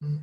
Mhm.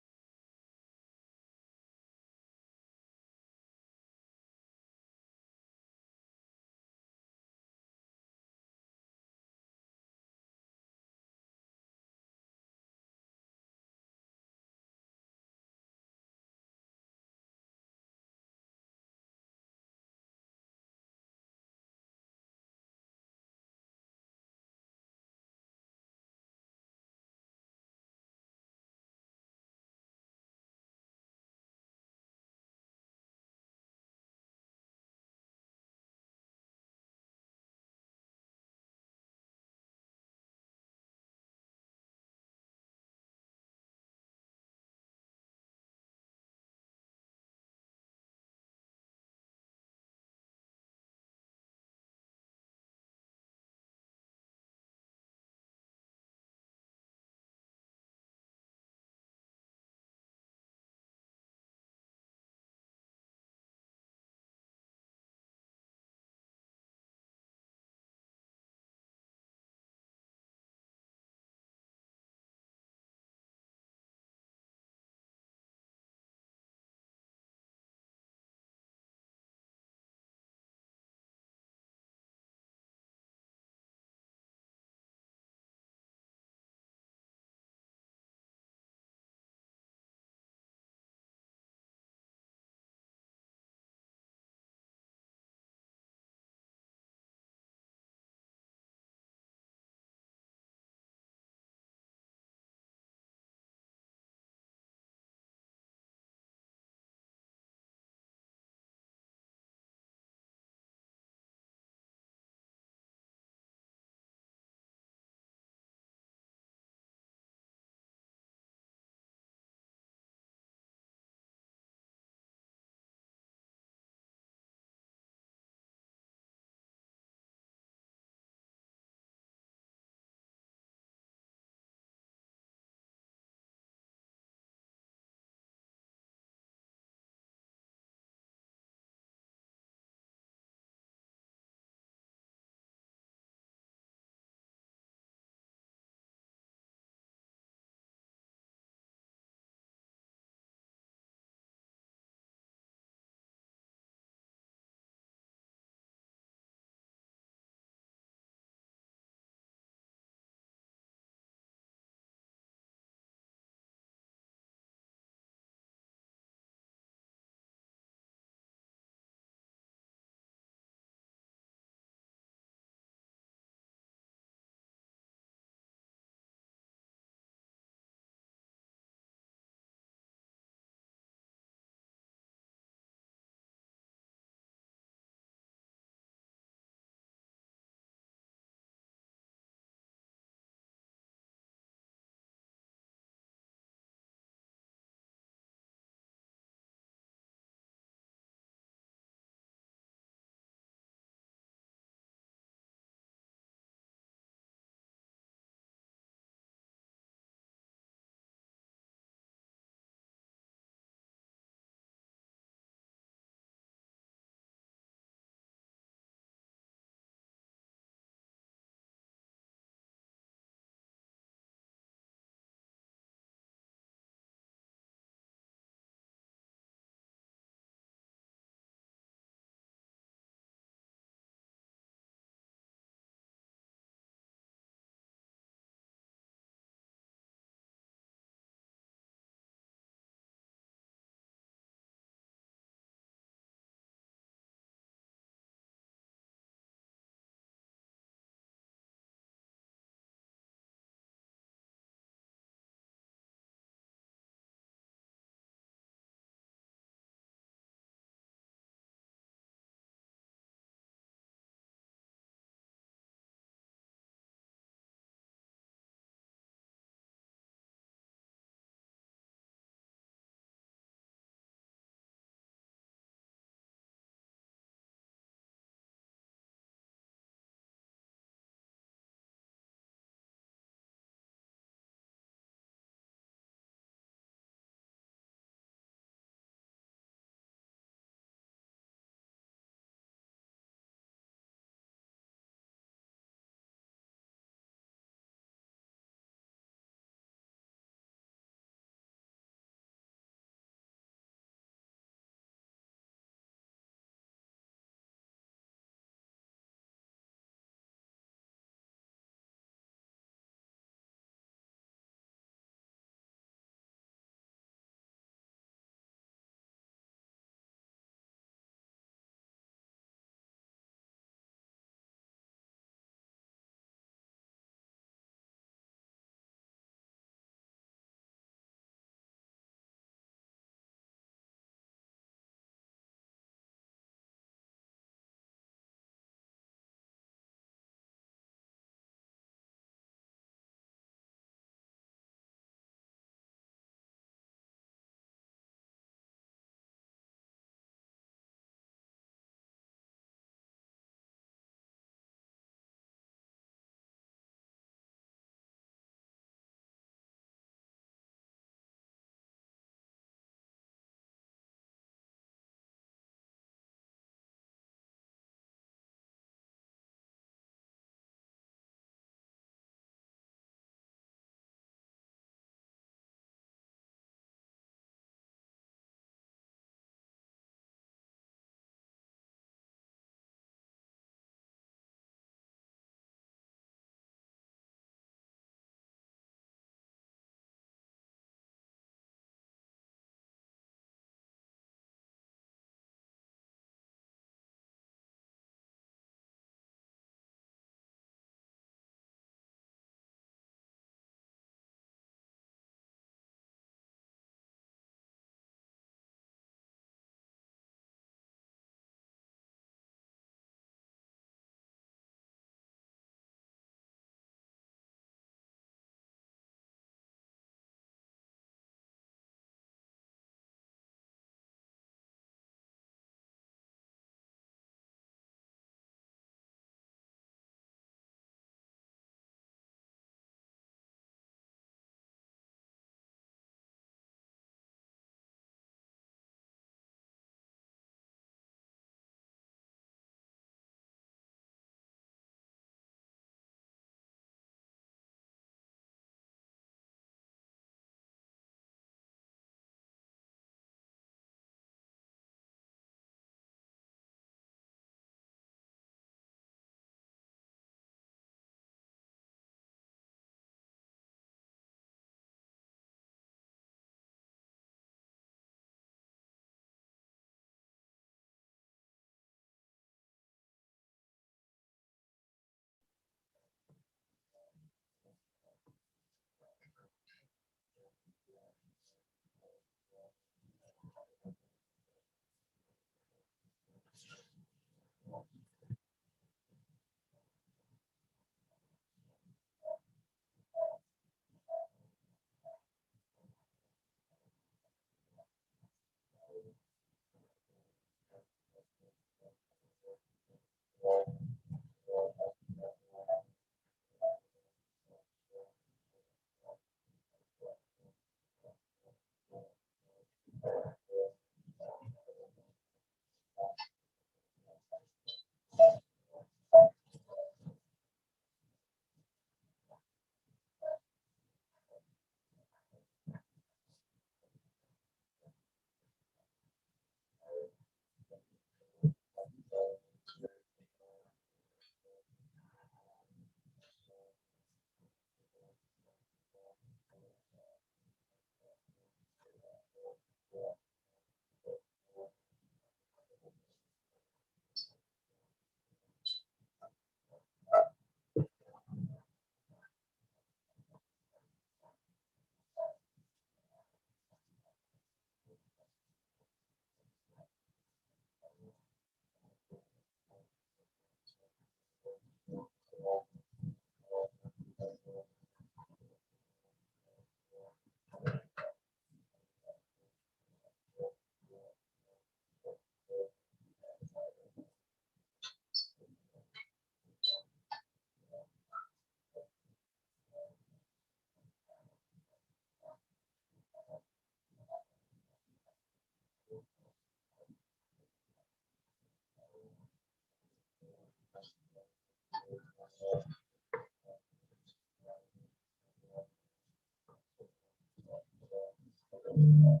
Good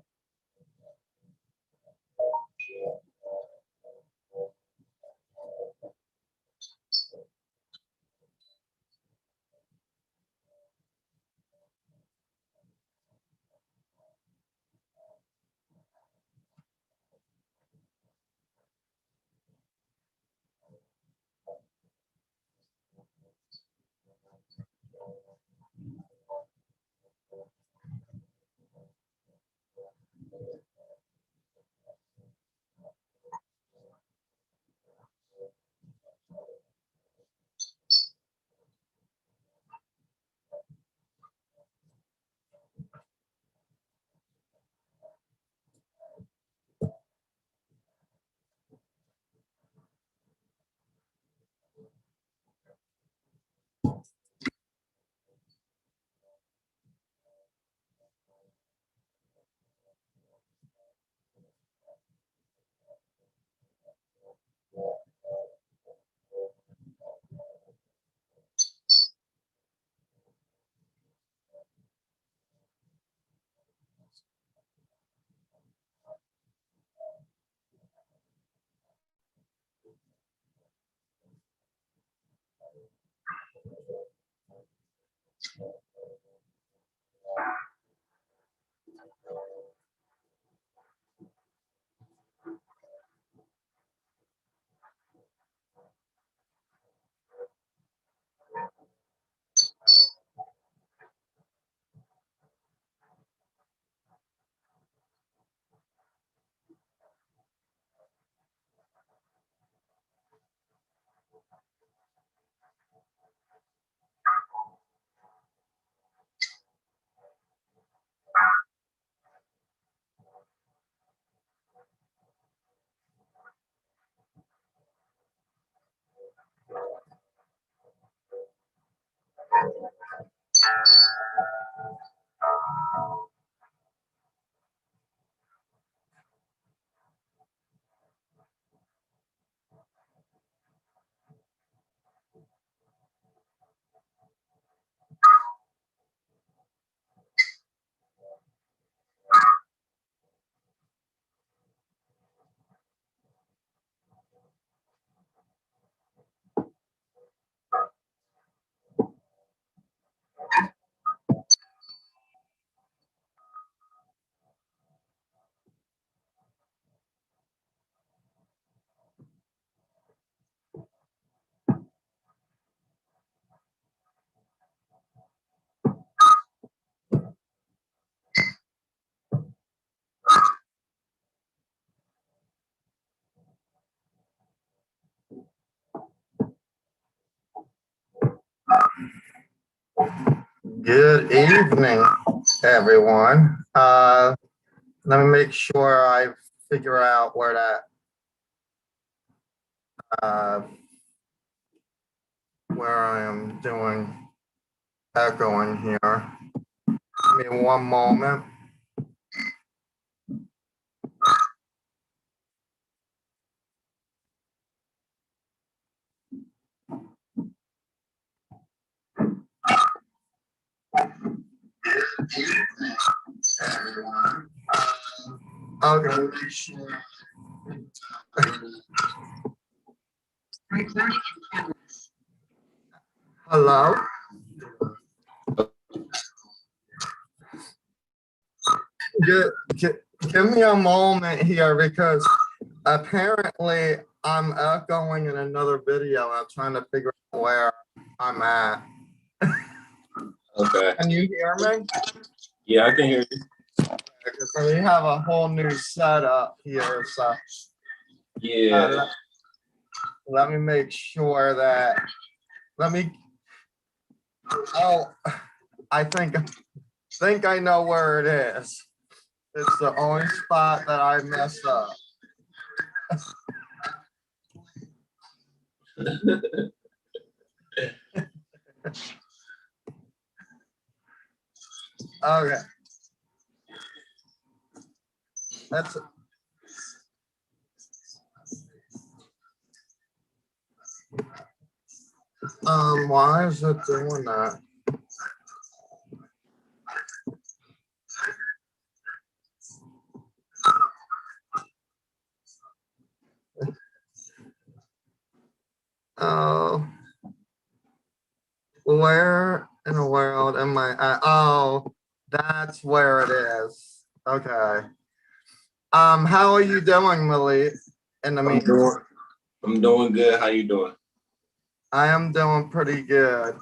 evening, everyone. Let me make sure I figure out where where I am doing echoing here. Give me one moment. Good evening, everyone. Okay, make sure. Hello. Give me a moment here because apparently I'm echoing in another video. I'm trying to figure out where I'm at. Okay. Can you hear me? Yeah, I can hear you. Because we have a whole new setup here, so Yeah. let me make sure that. Oh, I think I know where it is. It's the only spot that I messed up. Okay. That's why is it doing that? Oh, that's where it is. Okay. How are you doing, Malik? In the meantime, I'm doing good. How you doing? I am doing pretty good.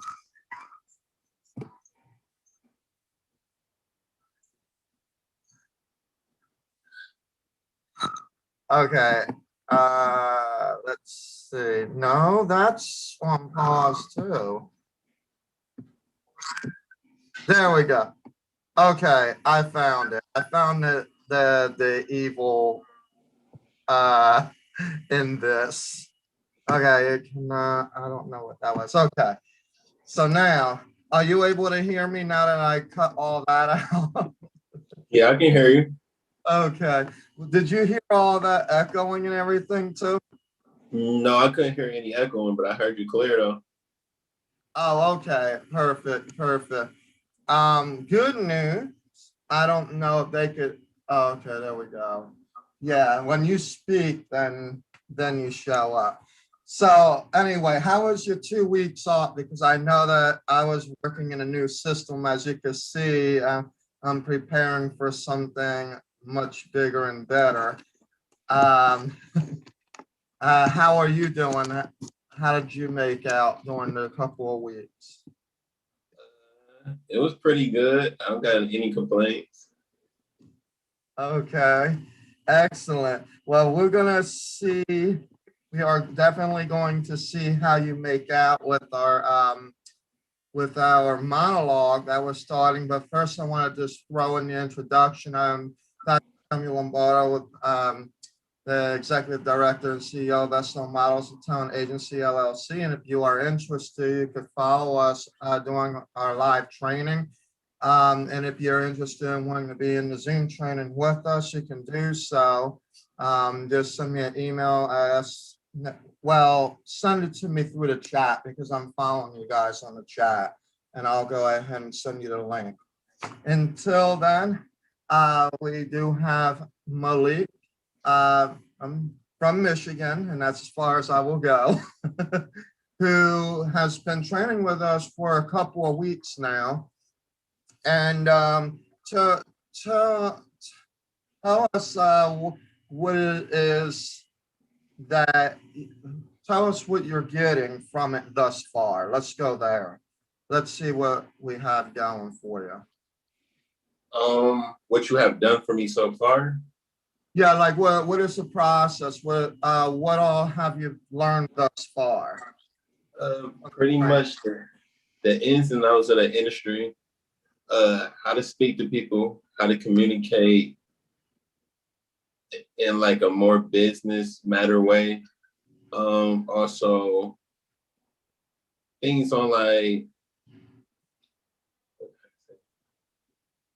Okay. Let's see. No, that's on pause too. There we go. Okay, I found it. I found the evil uh in this. Okay, it cannot, I don't know what that was. Okay. So now, are you able to hear me now that I cut all that out? Yeah, I can hear you. Okay. Did you hear all that echoing and everything too? No, I couldn't hear any echoing, but I heard you clear though. Oh, okay. Perfect. Perfect. Good news. I don't know if they could. Oh, okay, there we go. Yeah, when you speak, then you show up. So anyway, how was your 2 weeks off? Because I know that I was working in a new system, as you can see. I'm preparing for something much bigger and better. Um, how are you doing? How did you make out during the couple of weeks? It was pretty good. I don't got any complaints. Okay, excellent. Well, we're gonna see, we are definitely going to see how you make out with our monologue that we're starting. But first, I want to just throw in the introduction. I'm Dr. Samuel Lombardo, with the Executive Director and CEO of SL Models and Talent Agency LLC. And if you are interested, you could follow us during our live training. And if you're interested in wanting to be in the Zoom training with us, you can do so. Just send me an email well, send it to me through the chat because I'm following you guys on the chat, and I'll go ahead and send you the link. Until then, we do have Malik. I'm from Michigan, and that's as far as I will go, who has been training with us for a couple of weeks now. And to tell us what it is that, tell us what you're getting from it thus far. Let's go there. Let's see what we have going for you. What you have done for me so far? Yeah, like what is the process? What all have you learned thus far? Pretty much the ins and outs of the industry, how to speak to people, how to communicate in like a more business matter way. Also things on like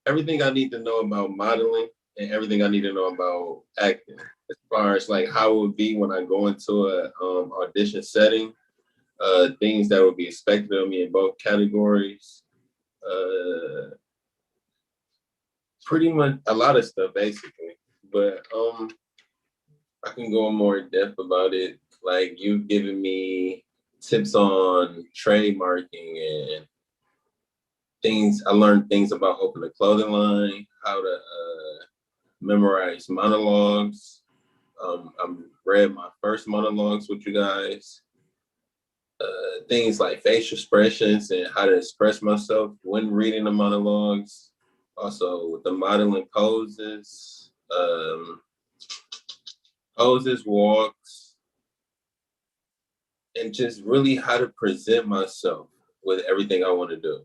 everything I need to know about modeling and everything I need to know about acting, as far as like how it would be when I go into a audition setting, things that would be expected of me in both categories, pretty much a lot of stuff basically. But I can go more in depth about it. Like you've given me tips on trademarking and things. I learned things about opening a clothing line, how to memorize monologues. I read my first monologues with you guys. Things like facial expressions and how to express myself when reading the monologues. Also with the modeling poses, walks, and just really how to present myself with everything I want to do.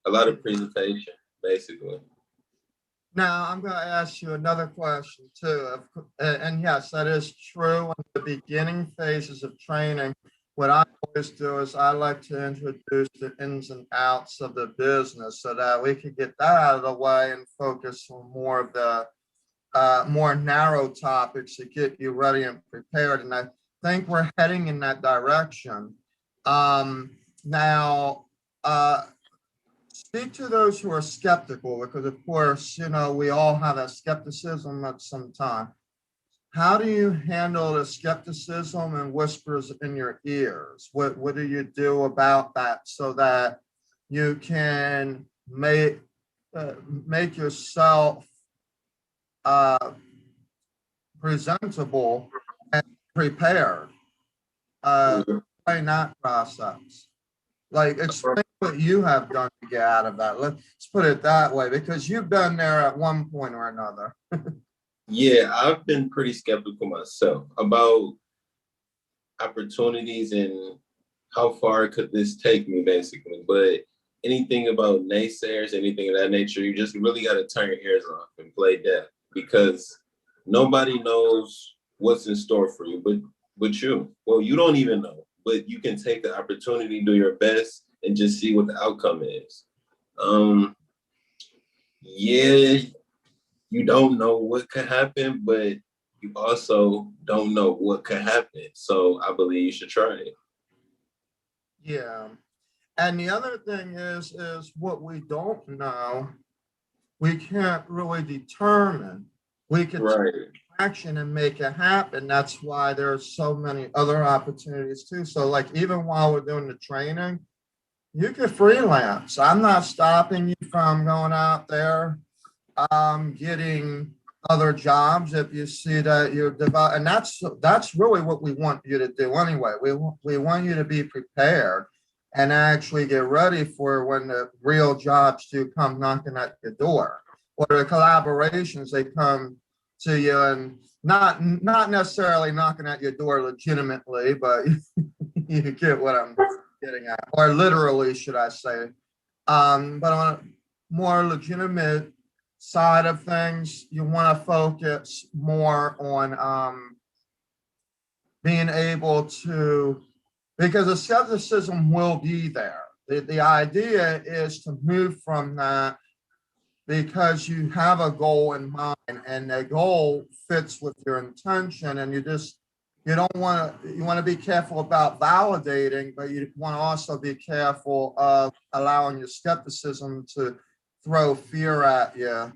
A lot of presentation, basically. Now, I'm going to ask you another question too. And yes, that is true. In the beginning phases of training, what I always do is I like to introduce the ins and outs of the business so that we could get that out of the way and focus on more of the more narrow topics to get you ready and prepared. And I think we're heading in that direction. Now, speak to those who are skeptical, because of course, you know, we all have that skepticism at some time. How do you handle the skepticism and whispers in your ears? What do you do about that so that you can make make yourself uh, presentable and prepared. Explain that process. Like, explain what you have done to get out of that. Let's put it that way, because you've been there at one point or another. Yeah, I've been pretty skeptical myself about opportunities and how far could this take me, basically. But anything about naysayers, anything of that nature, you just really got to turn your ears off and play deaf, because nobody knows what's in store for you, but you. Well, you don't even know, but you can take the opportunity, do your best, and just see what the outcome is. Yeah, you don't know what could happen, but you also don't know what could happen. So I believe you should try it. Yeah. And the other thing is what we don't know, we can't really determine. We could take Right. action and make it happen. That's why there's so many other opportunities too. So like, even while we're doing the training, you could freelance. I'm not stopping you from going out there, getting other jobs if you see that you're develop, and that's really what we want you to do anyway. We want you to be prepared and actually get ready for when the real jobs do come knocking at your door, or the collaborations, they come to you, and not necessarily knocking at your door legitimately, but you get what I'm getting at, or literally, should I say. But on a more legitimate side of things, you want to focus more on being able to, because the skepticism will be there. The idea is to move from that, because you have a goal in mind and the goal fits with your intention, and you don't want to, you want to be careful about validating, but you want to also be careful of allowing your skepticism to throw fear at you.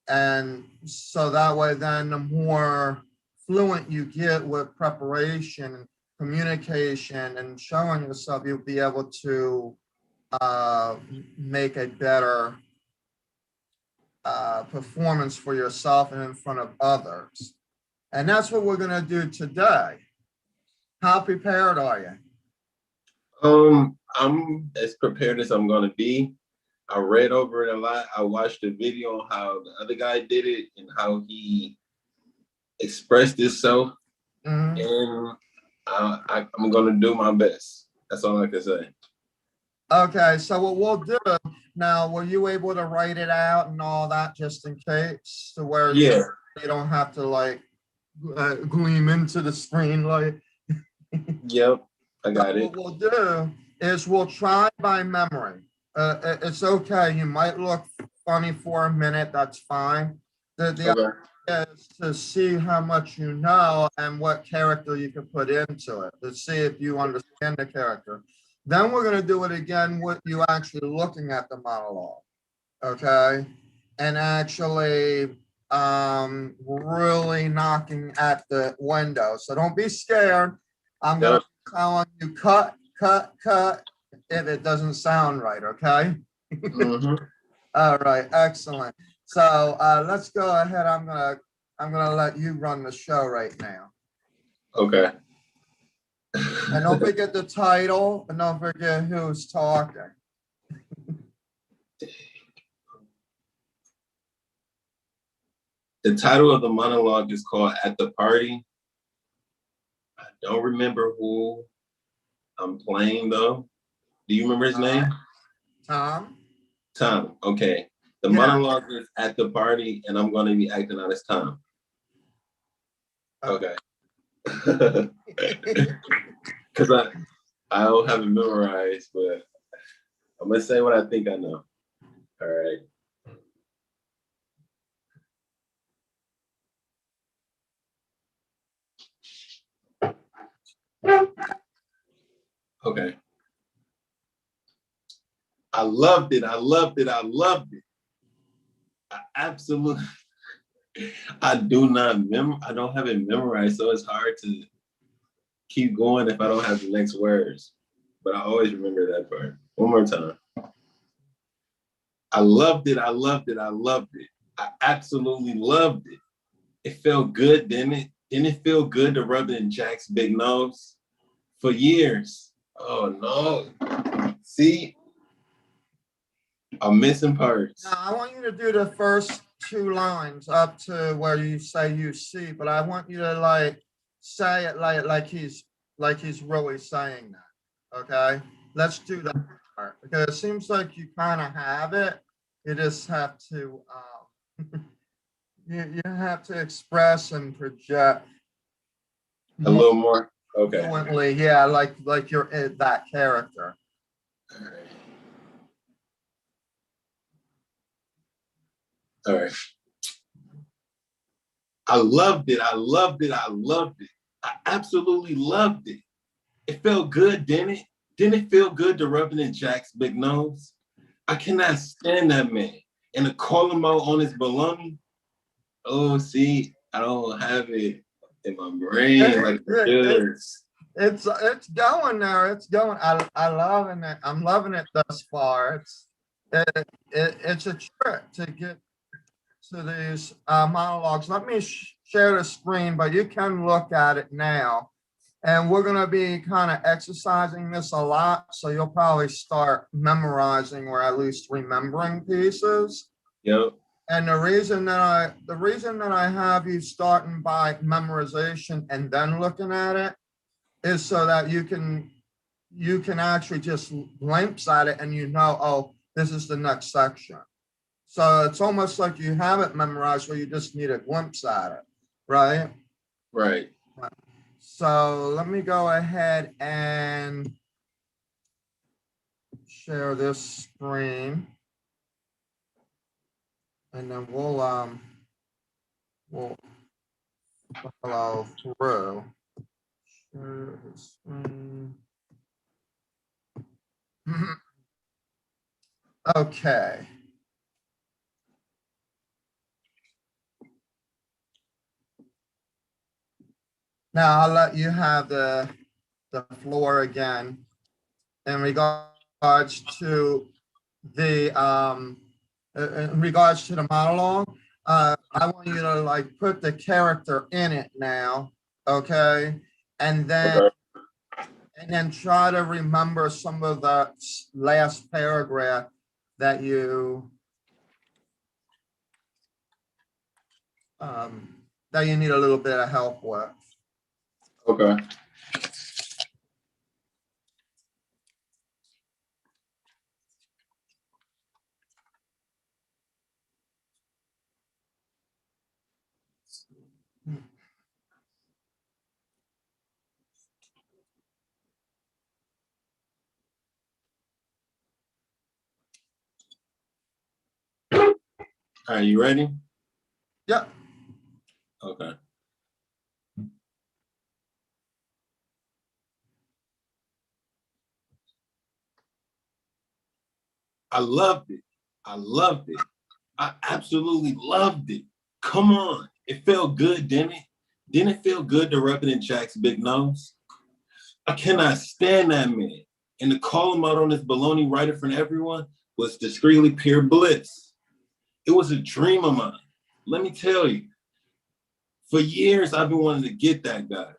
And so that way, then the more fluent you get with preparation and communication and showing yourself, you'll be able to make a better performance for yourself and in front of others. And that's what we're going to do today. How prepared are you? I'm as prepared as I'm gonna be. I read over it a lot. I watched a video on how the other guy did it and how he expressed himself, Mhm. and I'm gonna do my best. That's all I can say. Okay, so what we'll do now, were you able to write it out and all that, just in case, to where Yeah. you don't have to like gleam into the screen like. Yep. I So got it. what we'll do is we'll try by memory. It's okay. You might look funny for a minute. That's fine. The Okay. idea is to see how much you know and what character you can put into it, to see if you understand the character. Then we're going to do it again with you actually looking at the monologue. Okay. And actually really knocking at the window. So don't be scared. I'm going Yep. to telling you cut, cut, cut if it doesn't sound right. Okay. Mm-hmm. All right. Excellent. So let's go ahead. I'm gonna let you run the show right now. Okay. And don't forget the title, and don't forget who's talking. The title of the monologue is called "At the Party." I don't remember who I'm playing though. Do you remember his name? Tom. Tom. Okay. The Yeah. monologue is "At the Party," and I'm going to be acting out as Tom. Okay. Okay. Because I don't have it memorized, but I'm gonna say what I think I know. All right. Okay. I loved it. I loved it. I loved it. I absolutely. I do not I don't have it memorized, so it's hard to keep going if I don't have the next words. But I always remember that part. One more time. I loved it. I loved it. I loved it. I absolutely loved it. It felt good, didn't it? Didn't it feel good to rub it in Jack's big nose for years? Oh no. See, I'm missing parts. Now, I want you to do the first two lines up to where you say you see, but I want you to like say it like he's really saying that. Okay, let's do that part because it seems like you kind of have it. You just have to you have to express and project A little more. Okay. fluently. Yeah, like you're in that character. All right. All right. I loved it. I loved it. I loved it. I absolutely loved it. It felt good, didn't it? Didn't it feel good to rub it in Jack's big nose? I cannot stand that man. And to call him out on his baloney. Oh, see, I don't have it in my brain like it does. It's going there. It's going. I loving it. I'm loving it thus far. It's a trick to get to these monologues. Let me share the screen, but you can look at it now. And we're going to be kind of exercising this a lot. So you'll probably start memorizing or at least remembering pieces. Yep. And the reason that I have you starting by memorization and then looking at it is so that you can actually just glimpse at it and you know, oh, this is the next section. So it's almost like you have it memorized where you just need a glimpse at it, right? Right. So let me go ahead and share this screen. And then we'll follow through. Share the screen. Okay. Now I'll let you have the floor again in regards to the monologue. I want you to like put the character in it now, okay? And then try to remember some of the last paragraph that you need a little bit of help with. Okay. Are you ready? Yep. Okay. I loved it. I loved it. I absolutely loved it. Come on. It felt good, didn't it? Didn't it feel good to rub it in Jack's big nose? I cannot stand that man. And to call him out on his baloney right in front of everyone was discreetly pure bliss. It was a dream of mine. Let me tell you, for years, I've been wanting to get that guy.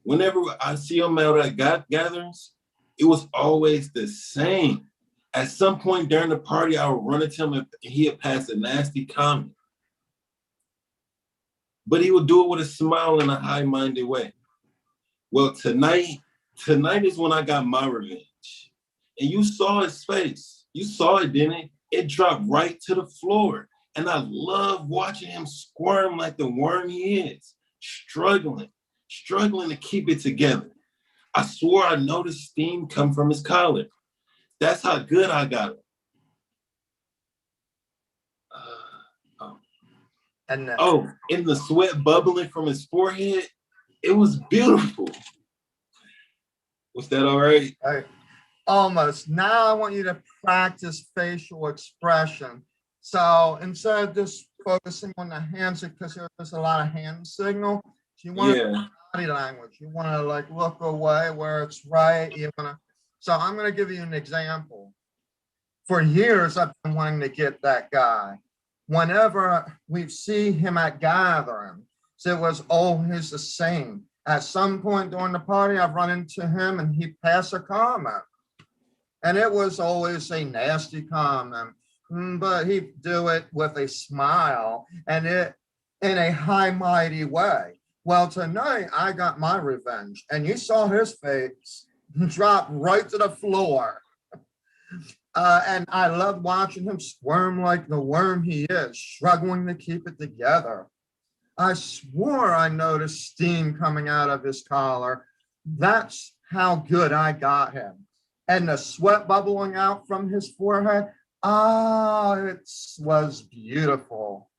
Whenever I see him out at gatherings, it was always the same. At some point during the party, I would run into him and he had passed a nasty comment. But he would do it with a smile in a high-minded way. Well, tonight is when I got my revenge. And you saw his face. You saw it, didn't it? It dropped right to the floor. And I love watching him squirm like the worm he is, struggling to keep it together. I swore I noticed steam come from his collar. That's how good I got him. And the sweat bubbling from his forehead, it was beautiful. Was that all right? Almost. Now I want you to practice facial expression. So instead of just focusing on the hands, because there's a lot of hand signal, you want body language. You want to like look away where it's right. You want to. So I'm going to give you an example. For years, I've been wanting to get that guy. Whenever we see him at gatherings, it was always the same. At some point during the party, I've run into him and he passed a comment. And it was always a nasty comment, but he'd do it with a smile and it in a high mighty way. Well, tonight I got my revenge, and you saw his face drop right to the floor. And I love watching him squirm like the worm he is, struggling to keep it together. I swore I noticed steam coming out of his collar. That's how good I got him. And the sweat bubbling out from his forehead, it was beautiful.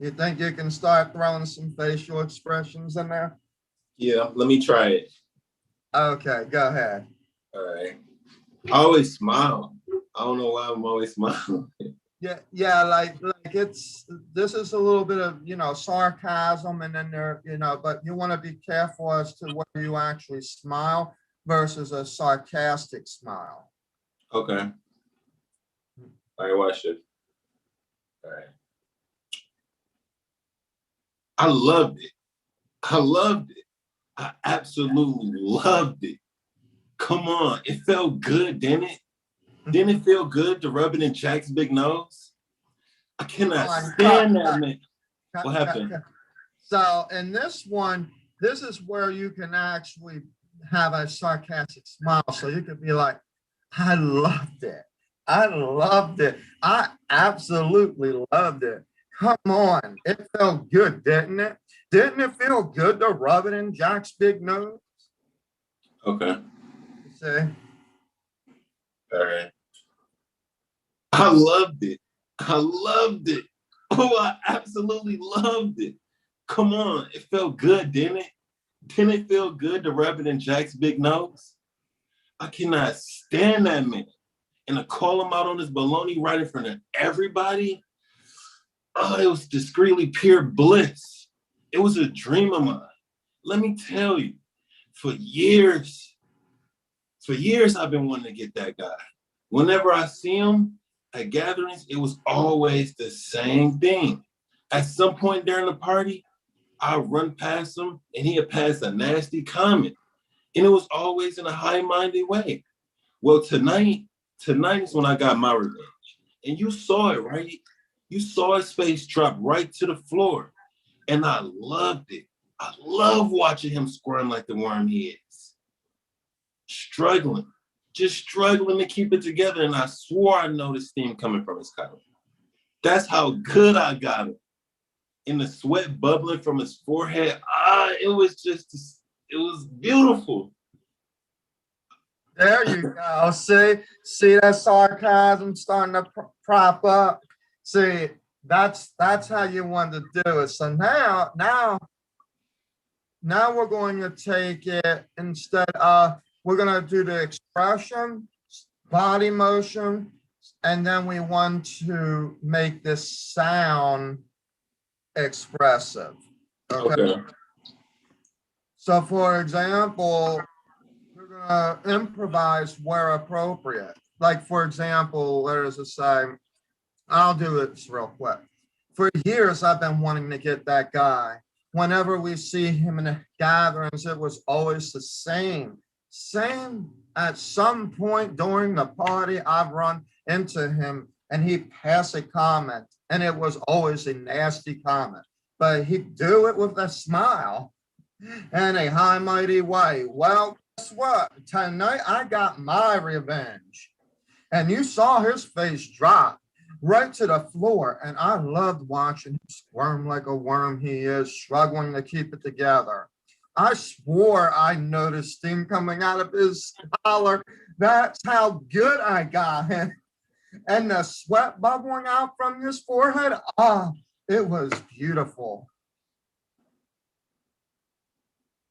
You think you can start throwing some facial expressions in there? Yeah, let me try it. Okay, go ahead. All right. I always smile. I don't know why I'm always smiling. Yeah, like this is a little bit of sarcasm, and then but you want to be careful as to whether you actually smile versus a sarcastic smile. Okay. All right, watch it. All right. I loved it. I loved it. I absolutely loved it. Come on, it felt good, didn't it? Didn't it feel good to rub it in Jack's big nose? I cannot stand that man. What happened? So in this one, this is where you can actually have a sarcastic smile. So you could be like, I loved it. I loved it. I absolutely loved it. Come on. It felt good, didn't it? Didn't it feel good to rub it in Jack's big nose? Okay. See? All right. I loved it. I loved it. Oh, I absolutely loved it. Come on. It felt good, didn't it? Didn't it feel good to rub it in Jack's big nose? I cannot stand that man. And to call him out on his baloney right in front of everybody, it was discreetly pure bliss. It was a dream of mine. Let me tell you, for years I've been wanting to get that guy. Whenever I see him at gatherings, it was always the same thing. At some point during the party, I'd run past him and he'd pass a nasty comment. And it was always in a high-minded way. Well, tonight is when I got my revenge. And you saw it, right? You saw his face drop right to the floor. And I loved it. I love watching him squirm like the worm he is. Just struggling to keep it together. And I swore I noticed steam coming from his collar. That's how good I got him. And the sweat bubbling from his forehead, it was beautiful. There you go. See that sarcasm starting to prop up. See, that's how you want to do it. So now we're going to take it instead of we're going to do the expression, body motion, and then we want to make this sound expressive. Okay. So for example, we're gonna improvise where appropriate. Like for example, there's a saying, I'll do this real quick. For years, I've been wanting to get that guy. Whenever we see him in the gatherings, it was always the same. At some point during the party, I've run into him and he passed a comment, and it was always a nasty comment, but he'd do it with a smile and a high mighty way. Well, guess what? Tonight I got my revenge. And you saw his face drop right to the floor. And I loved watching him squirm like a worm he is, struggling to keep it together. I swore I noticed steam coming out of his collar. That's how good I got him. And the sweat bubbling out from his forehead, it was beautiful.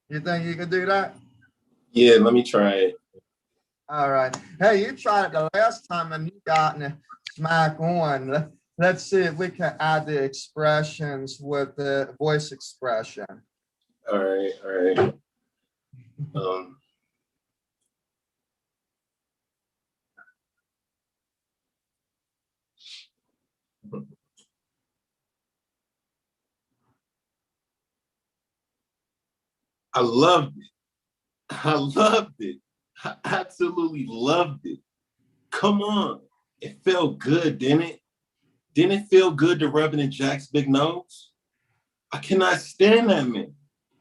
You think you could do that? Yeah, let me try it. All right. Hey, you tried it the last time and you got in smack on. Let's see if we can add the expressions with the voice expression. All right. I loved it. I loved it. I absolutely loved it. Come on. It felt good, didn't it? Didn't it feel good to rub it in Jack's big nose? I cannot stand that man.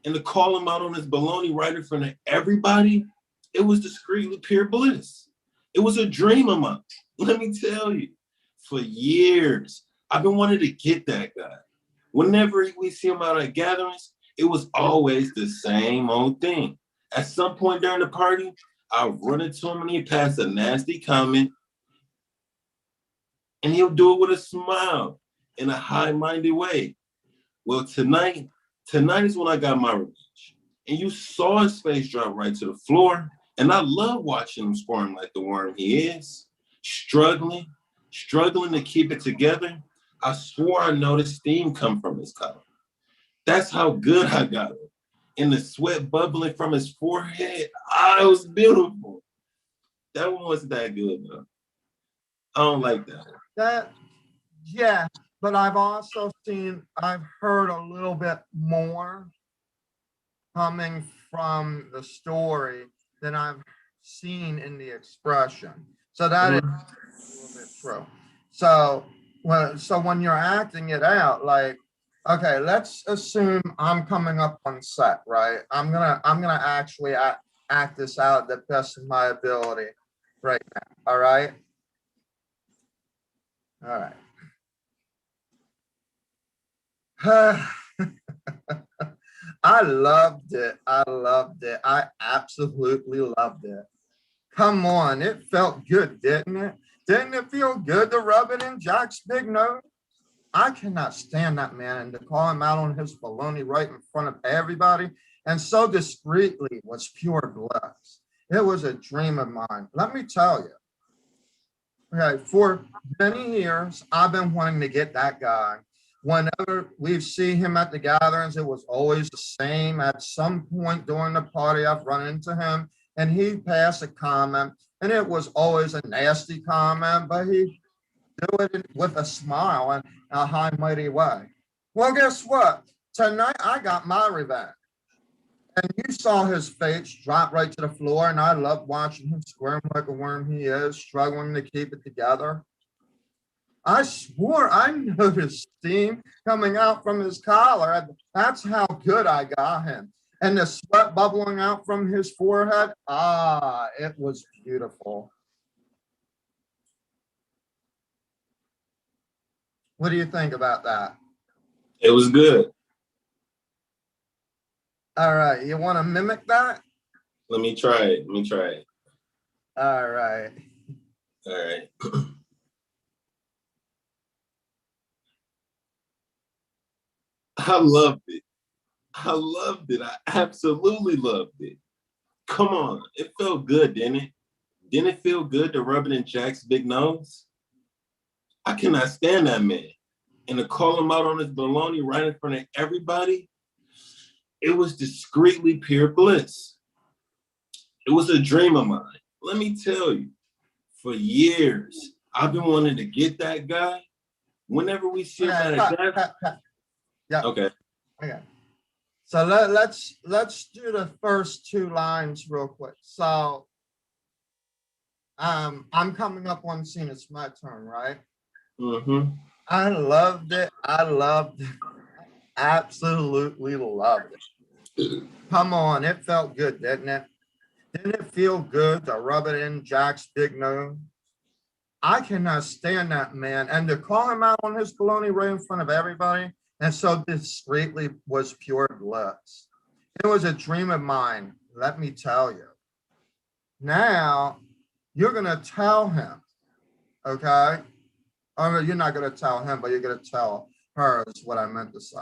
And to call him out on his baloney right in front of everybody, it was discreetly pure bliss. It was a dream of mine. Let me tell you, for years, I've been wanting to get that guy. Whenever we see him out at gatherings, it was always the same old thing. At some point during the party, I'll run into him and he pass a nasty comment, and he'll do it with a smile in a high-minded way. Well, tonight is when I got my revenge. And you saw his face drop right to the floor. And I love watching him squirm like the worm he is, struggling to keep it together. I swore I noticed steam come from his collar. That's how good I got him. And the sweat bubbling from his forehead, it was beautiful. That one wasn't that good, though. I don't like that. Yeah, but I've heard a little bit more coming from the story than I've seen in the expression. So that is a little bit true. So when you're acting it out, like, okay, let's assume I'm coming up on set, right? I'm gonna actually act this out the best of my ability right now. All right. All right. I loved it. I loved it. I absolutely loved it. Come on, it felt good, didn't it? Didn't it feel good to rub it in Jack's big nose? I cannot stand that man, and to call him out on his baloney right in front of everybody and so discreetly was pure bliss. It was a dream of mine. Let me tell you. Okay, for many years, I've been wanting to get that guy. Whenever we've seen him at the gatherings, it was always the same. At some point during the party, I've run into him and he'd pass a comment, and it was always a nasty comment, but he'd do it with a smile and a high, mighty way. Well, guess what? Tonight, I got my revenge. And you saw his face drop right to the floor, and I love watching him squirm like a worm he is, struggling to keep it together. I swore I noticed steam coming out from his collar. That's how good I got him. And the sweat bubbling out from his forehead, it was beautiful. What do you think about that? It was good. All right, you want to mimic that? Let me try it. All right. All right. I loved it. I absolutely loved it. Come on. It felt good, didn't it? Didn't it feel good to rub it in Jack's big nose? I cannot stand that man. And to call him out on his baloney right in front of everybody, it was discreetly pure bliss. It was a dream of mine. Let me tell you, for years, I've been wanting to get that guy. Whenever we see him at a gathering. Yeah. Okay. So let's do the first two lines real quick. So I'm coming up on scene. It's my turn, right? Mm-hmm. I loved it. Absolutely loved it. Come on, it felt good, didn't it? Didn't it feel good to rub it in Jack's big nose? I cannot stand that man. And to call him out on his baloney right in front of everybody and so discreetly was pure bliss. It was a dream of mine, let me tell you. Now, you're going to tell him, okay? Or you're not going to tell him, but you're going to tell her is what I meant to say.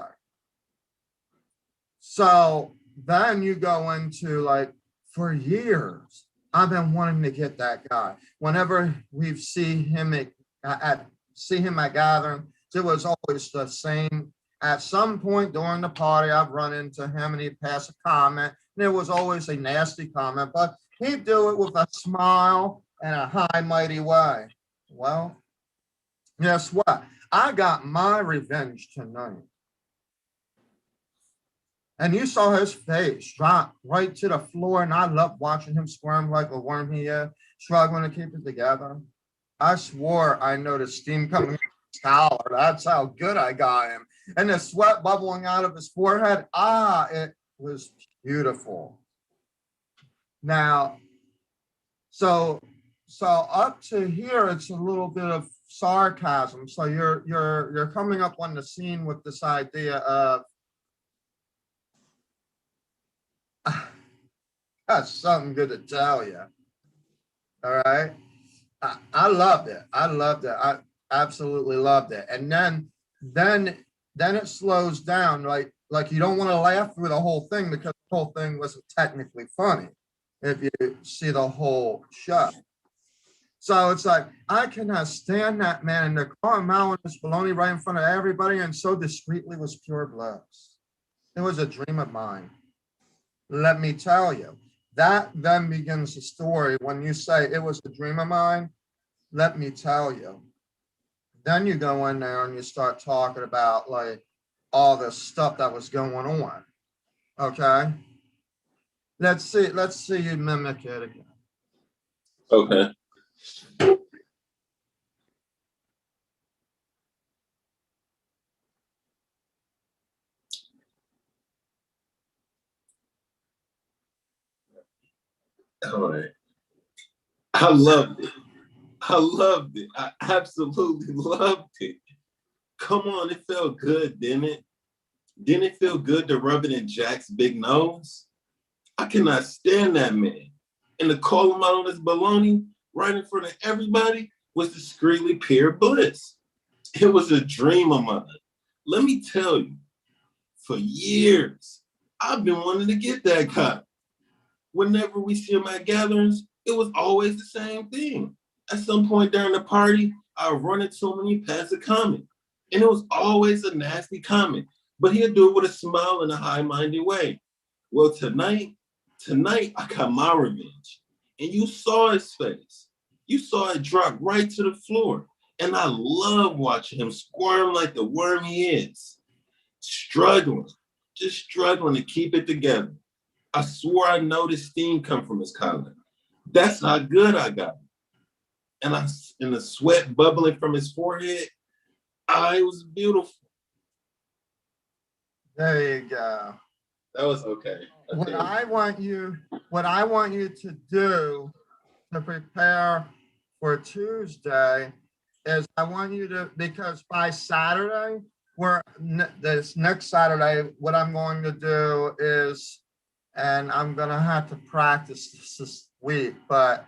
So then you go into like, for years, I've been wanting to get that guy. Whenever we see him at gathering, it was always the same. At some point during the party, I've run into him and he'd pass a comment, and it was always a nasty comment, but he'd do it with a smile and a high, mighty way. Well, guess what? I got my revenge tonight. And you saw his face drop right to the floor. And I love watching him squirm like a worm he is, struggling to keep it together. I swore I noticed steam coming out of his collar. That's how good I got him. And the sweat bubbling out of his forehead. It was beautiful. Now, so up to here, it's a little bit of sarcasm. So you're coming up on the scene with this idea of that's something good to tell you. All right. I loved it. I loved it. I absolutely loved it. And then it slows down. Like you don't want to laugh through the whole thing because the whole thing wasn't technically funny if you see the whole show. So it's like, I cannot stand that man in the car mowing this baloney right in front of everybody, and so discreetly was pure bliss. It was a dream of mine. Let me tell you, that then begins the story. When you say it was a dream of mine, let me tell you. Then you go in there and you start talking about like all the stuff that was going on. Okay. Let's see you mimic it again. Okay. All right. I loved it. I loved it. I absolutely loved it. Come on, it felt good, didn't it? Didn't it feel good to rub it in Jack's big nose? I cannot stand that man. And to call him out on his baloney right in front of everybody was discreetly pure bliss. It was a dream of mine. Let me tell you, for years, I've been wanting to get that guy. Whenever we see him at gatherings, it was always the same thing. At some point during the party, I would run into him and he'd pass a comment. And it was always a nasty comment, but he'd do it with a smile in a high-minded way. Well, tonight I got my revenge. And you saw his face. You saw it drop right to the floor. And I love watching him squirm like the worm he is. Struggling, just struggling to keep it together. I swore I noticed steam come from his collar. That's how good I got him. And the sweat bubbling from his forehead, it was beautiful. There you go. That was okay. What I want you to do to prepare for Tuesday is I want you to, because by Saturday, this next Saturday, what I'm going to do is, and I'm going to have to practice this week, but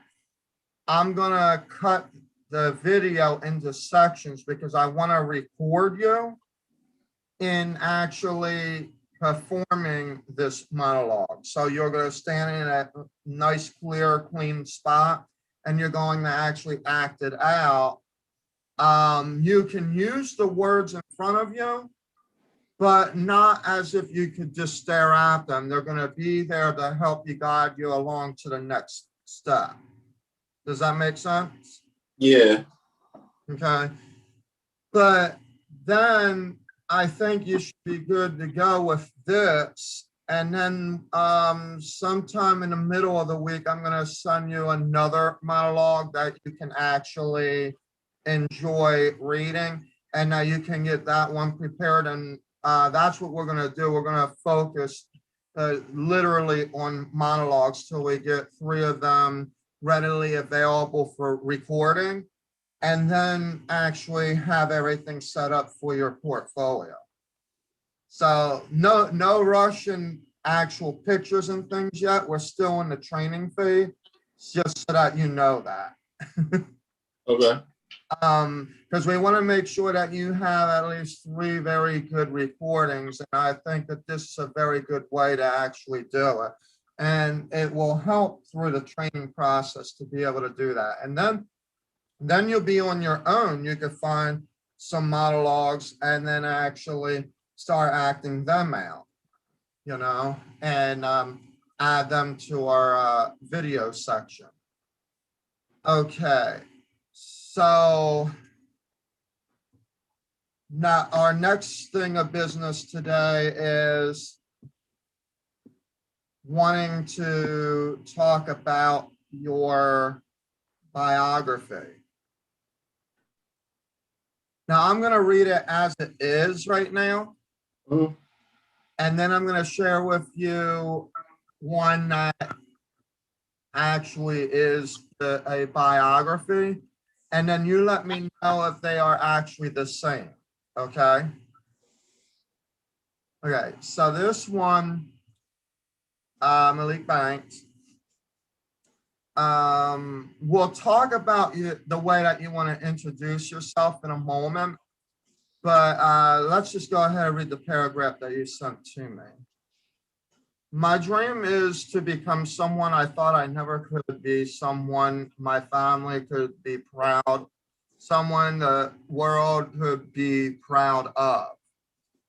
I'm going to cut the video into sections because I want to record you in actually performing this monologue. So you're going to stand in a nice, clear, clean spot, and you're going to actually act it out. You can use the words in front of you, but not as if you could just stare at them. They're going to be there to help you guide you along to the next step. Does that make sense? Yeah. Okay. But then I think you should be good to go with this. And then sometime in the middle of the week, I'm going to send you another monologue that you can actually enjoy reading. And now you can get that one prepared. And that's what we're going to do. We're going to focus literally on monologues till we get 3 of them readily available for recording, and then actually have everything set up for your portfolio. So no rush in actual pictures and things yet. We're still in the training phase, just so that you know that. Okay. Because we want to make sure that you have at least 3 very good recordings. And I think that this is a very good way to actually do it. And it will help through the training process to be able to do that. And then you'll be on your own. You could find some monologues and then actually start acting them out, and add them to our video section. Okay, so now our next thing of business today is wanting to talk about your biography. Now, I'm going to read it as it is right now, Mhm. and then I'm going to share with you one that actually is a biography, and then you let me know if they are actually the same, okay? Okay, so this one, Malik Banks, we'll talk about you, the way that you want to introduce yourself in a moment, but let's just go ahead and read the paragraph that you sent to me. My dream is to become someone I thought I never could be, someone my family could be proud, someone the world could be proud of.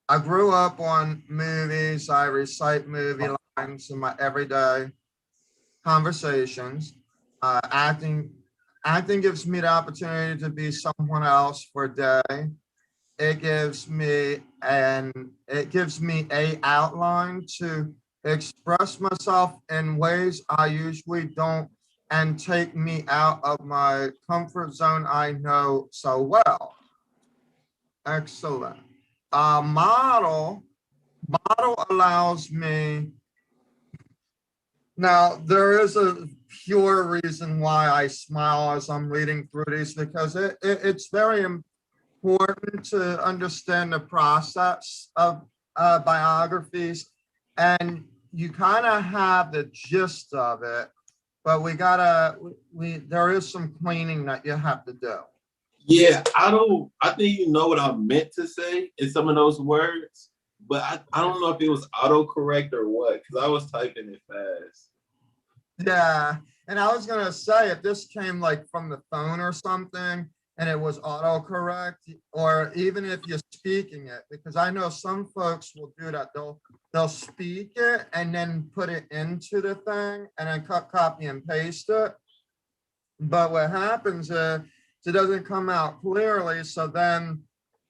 I grew up on movies. I recite movie lines in my everyday conversations. Acting gives me the opportunity to be someone else for a day. It gives me a outline to express myself in ways I usually don't, and take me out of my comfort zone I know so well. Excellent. A model allows me. Now, there is a pure reason why I smile as I'm reading through these, because it's very important to understand the process of biographies, and you kind of have the gist of it, but there is some cleaning that you have to do. Yeah, I think you know what I meant to say in some of those words, but I don't know if it was autocorrect or what, because I was typing it fast. Yeah, and I was gonna say, if this came like from the phone or something and it was autocorrect, or even if you're speaking it, because I know some folks will do that. They'll speak it and then put it into the thing and then cut, copy, and paste it. But what happens is it doesn't come out clearly, so then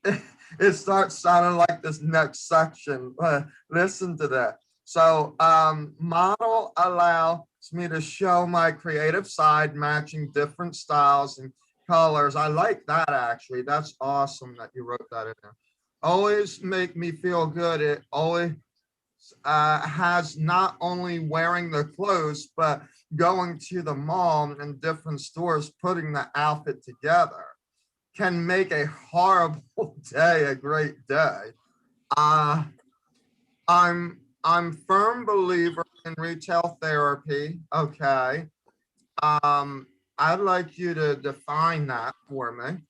it starts sounding like this next section. Listen to that. So model allows me to show my creative side, matching different styles and colors. I like that, actually. That's awesome that you wrote that in there. Always make me feel good. It always has not only wearing the clothes, but going to the mall and different stores, putting the outfit together can make a horrible day a great day. Uh, I'm firm believer in retail therapy. Okay. I'd like you to define that for me.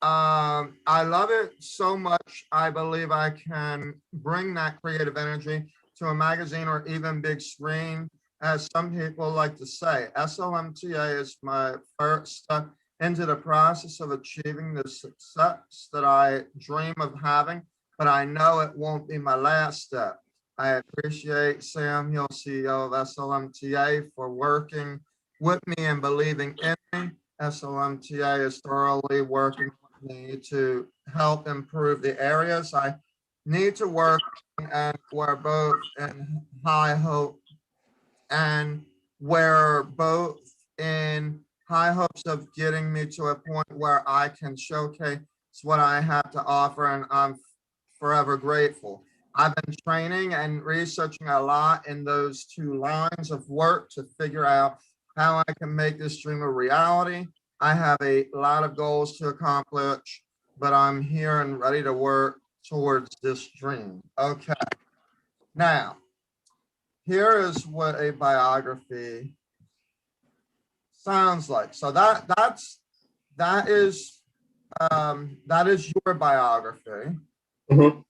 I love it so much. I believe I can bring that creative energy to a magazine or even big screen, as some people like to say. SLMTA is my first step into the process of achieving the success that I dream of having, but I know it won't be my last step. I appreciate Samuel, CEO of SLMTA, for working with me and believing in me. SLMTA is thoroughly working me to help improve the areas I need to work on, and we're both in high hope, and we're both in high hopes of getting me to a point where I can showcase what I have to offer, and I'm forever grateful. I've been training and researching a lot in those two lines of work to figure out how I can make this dream a reality. I have a lot of goals to accomplish, but I'm here and ready to work towards this dream. Okay. Now, here is what a biography sounds like. So that is your biography. Mhm.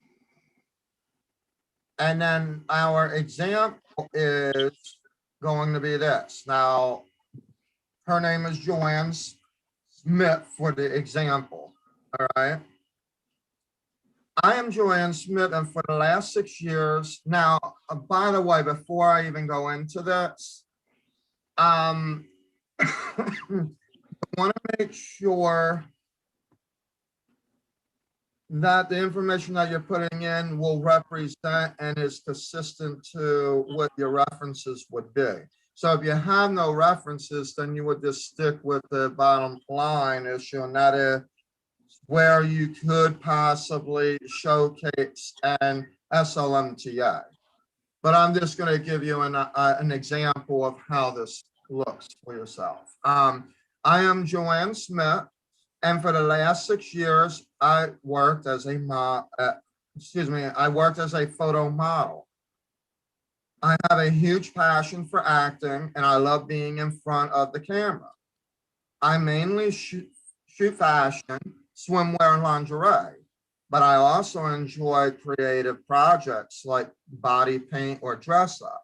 And then our example is going to be this. Now, her name is Joanne Smith for the example. All right. I am Joanne Smith, and for the last 6 years now, by the way, before I even go into this, I want to make sure that the information that you're putting in will represent and is consistent to what your references would be. So if you have no references, then you would just stick with the bottom line issue, and that is where you could possibly showcase an SLMTA. But I'm just going to give you an example of how this looks for yourself. I am Joanne Smith, and for the last 6 years, I worked as a photo model. I have a huge passion for acting, and I love being in front of the camera. I mainly shoot fashion, swimwear, and lingerie, but I also enjoy creative projects like body paint or dress up.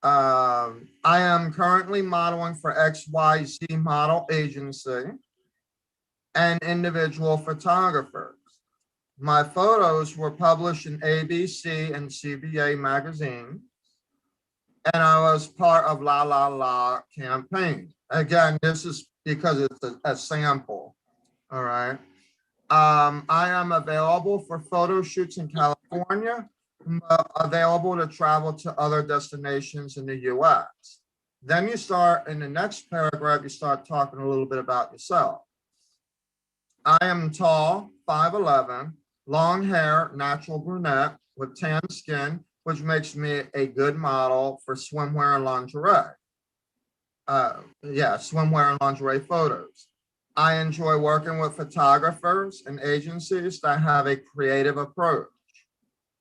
I am currently modeling for XYZ Model Agency and individual photographers. My photos were published in ABC and CBA magazine, and I was part of La La La campaign. Again, this is because it's a sample, all right? I am available for photo shoots in California, available to travel to other destinations in the US. Then you start, in the next paragraph, you start talking a little bit about yourself. I am tall, 5'11", long hair, natural brunette with tan skin, which makes me a good model for swimwear and lingerie. Swimwear and lingerie photos. I enjoy working with photographers and agencies that have a creative approach.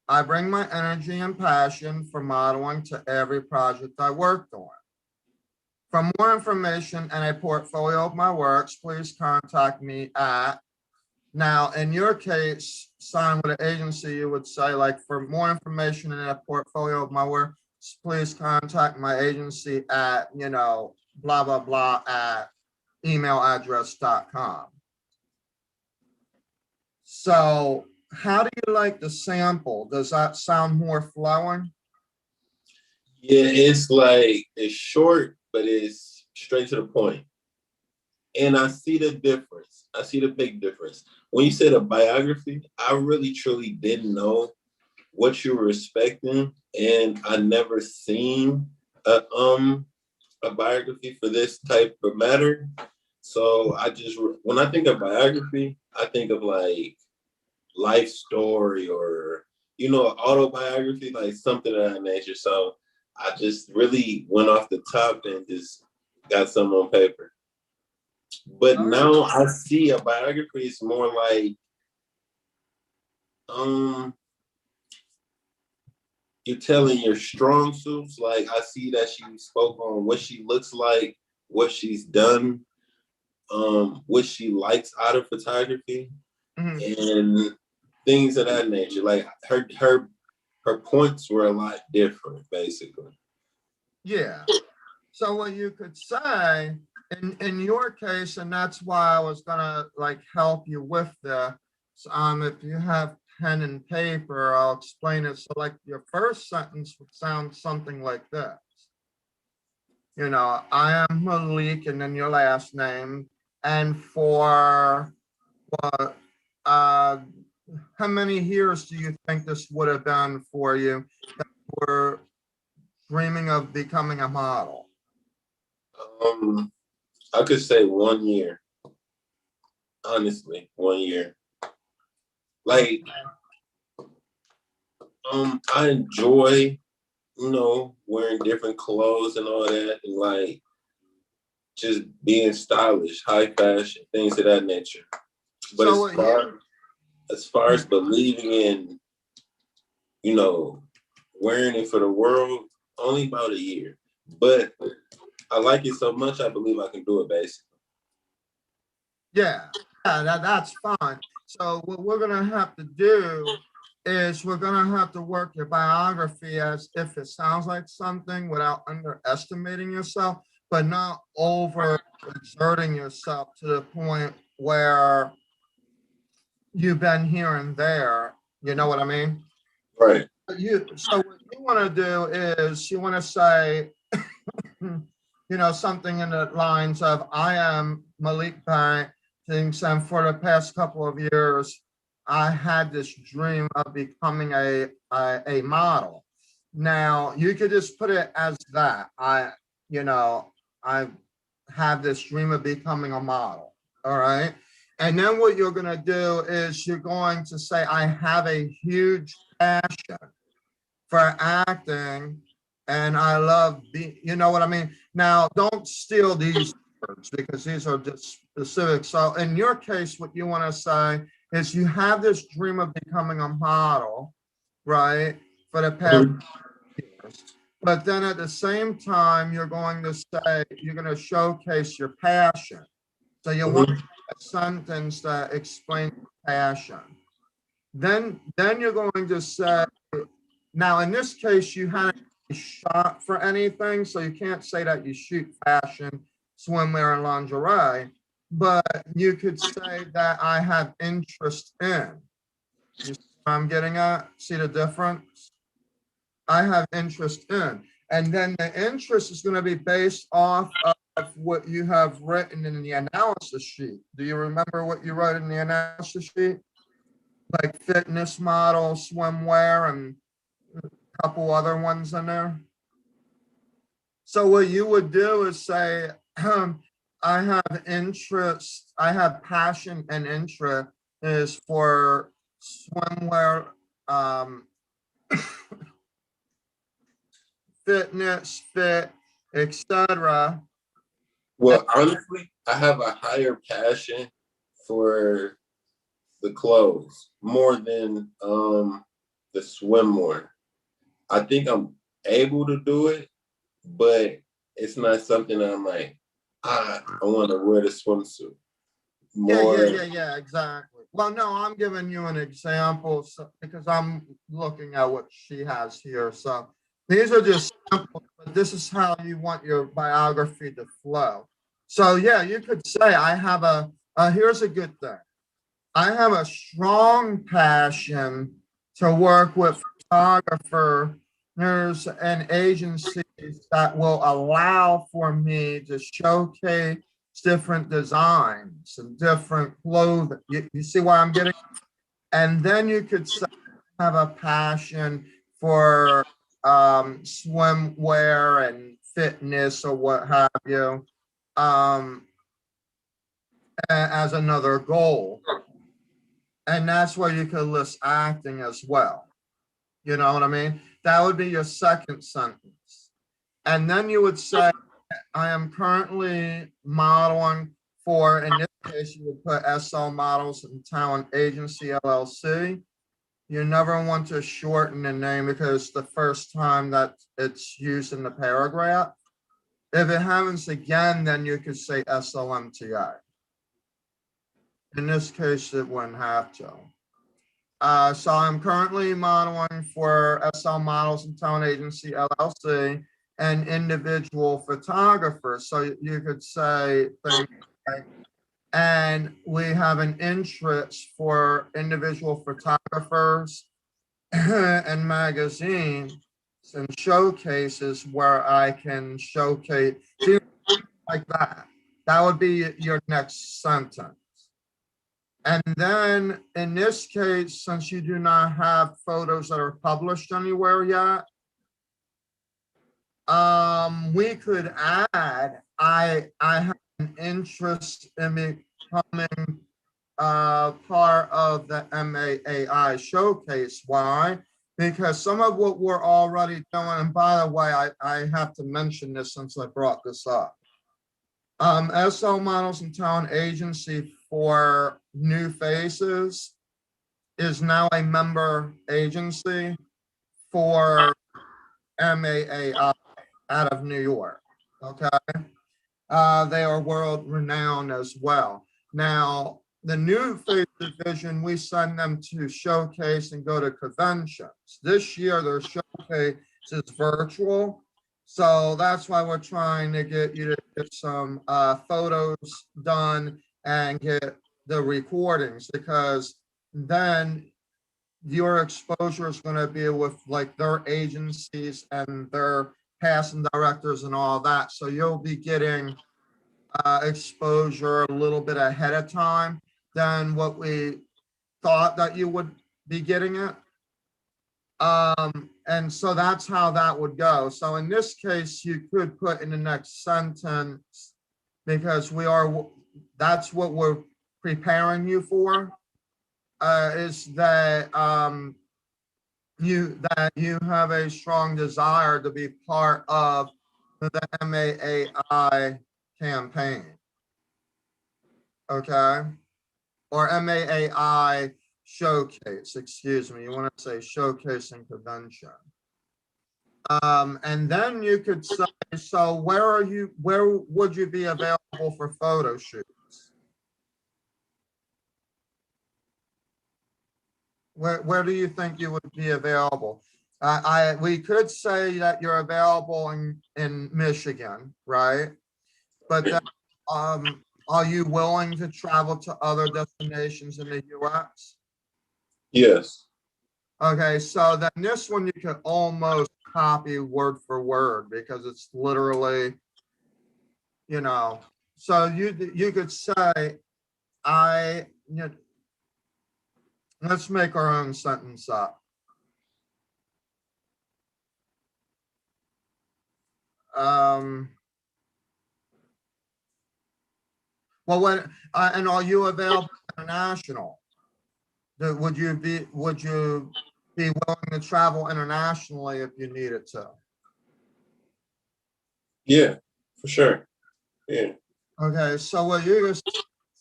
I bring my energy and passion for modeling to every project I worked on. For more information and a portfolio of my works, please contact me at, now in your case, sign with an agency, you would say, like, for more information and a portfolio of my work, please contact my agency at, blah, blah, blah at emailaddress.com. So how do you like the sample? Does that sound more flowing? Yeah, it's short, but it's straight to the point. And I see the difference. I see the big difference. When you said a biography, I really truly didn't know what you were expecting, and I never seen a biography for this type of matter. So when I think of biography, I think of like life story or autobiography, like something of that nature. So I just really went off the top and just got something on paper. But now I see a biography is more like you're telling your strong suits. Like I see that she spoke on what she looks like, what she's done, what she likes out of photography, and things of that nature. Like her points were a lot different, basically. Yeah. So what you could say in your case, and that's why I was gonna like help you with this. If you have pen and paper, I'll explain it. So like your first sentence would sound something like this. I am Malik, and then your last name. And for what, how many years do you think this would have been for you that you were dreaming of becoming a model? I could say 1 year. Honestly, 1 year. Like, I enjoy, wearing different clothes and all that, and like just being stylish, high fashion, things of that nature. But so as far as believing in, wearing it for the world, only about a year. But I like it so much, I believe I can do it, basically. Yeah, that's fine. So what we're gonna have to do is we're gonna have to work your biography as if it sounds like something without underestimating yourself, but not over exerting yourself to the point where you've been here and there. You know what I mean? Right. So what you want to do is you want to say, something in the lines of, I am Malik Bank, things, and for the past couple of years, I had this dream of becoming a model. Now, you could just put it as that. You know, I have this dream of becoming a model. All right. And then what you're going to do is you're going to say, I have a huge passion for acting and I love being, you know what I mean? Now, don't steal these words because these are just specific. So in your case, what you want to say is you have this dream of becoming a model, right? For the past years. But then at the same time, you're going to say, you're going to showcase your passion. So you want a sentence that explains passion. Then you're going to say, now in this case, you haven't shot for anything, so you can't say that you shoot fashion, swimwear, and lingerie, but you could say that I have interest in. You see what I'm getting at? See the difference? I have interest in. And then the interest is going to be based off of what you have written in the analysis sheet. Do you remember what you wrote in the analysis sheet? Like fitness model, swimwear, and a couple other ones in there. So what you would do is say, I have interest, I have passion and interest is for swimwear, fitness, fit, etc. Well, honestly, I have a higher passion for the clothes more than the swimwear. I think I'm able to do it, but it's not something I'm like, I want to wear the swimsuit. Yeah, exactly. Well, no, I'm giving you an example because I'm looking at what she has here. So these are just samples, but this is how you want your biography to flow. So yeah, you could say I have here's a good thing. I have a strong passion to work with photographers and agencies that will allow for me to showcase different designs and different clothing. You see why I'm getting? And then you could say, have a passion for swimwear and fitness or what have you as another goal. And that's where you could list acting as well. You know what I mean? That would be your second sentence. And then you would say, I am currently modeling for, in this case, you would put SL Models and Talent Agency LLC. You never want to shorten the name because it's the first time that it's used in the paragraph. If it happens again, then you could say SLMTA. In this case, it wouldn't have to. So I'm currently modeling for SL Models and Talent Agency LLC and individual photographers. So you could say things like, and we have an interest for individual photographers and magazines and showcases where I can showcase like that. That would be your next sentence. And then in this case, since you do not have photos that are published anywhere yet, we could add, I have an interest in becoming part of the MAAI showcase. Why? Because some of what we're already doing, and by the way, I have to mention this since I brought this up. SL Models and Talent Agency for New Faces is now a member agency for MAAI out of New York. Okay. They are world renowned as well. Now, the New Face division, we send them to showcase and go to conventions. This year, their showcase is virtual. So that's why we're trying to get you to get some photos done and get the recordings, because then your exposure is going to be with like their agencies and their casting directors and all that. So you'll be getting exposure a little bit ahead of time than what we thought that you would be getting it. And so that's how that would go. So in this case, you could put in the next sentence, because that's what we're preparing you for, is that you have a strong desire to be part of the MAAI campaign. Okay, or MAAI showcase, excuse me, you want to say showcase and convention. And then you could say, so where would you be available for photo shoots? Where do you think you would be available? We could say that you're available in Michigan, right? But then, are you willing to travel to other destinations in the US? Yes. Okay, so then this one you could almost copy word for word, because it's literally, you know, so you could say, let's make our own sentence up. Well, and are you available international? Would you be willing to travel internationally if you needed to? Yeah, for sure. Yeah. Okay, so what you're gonna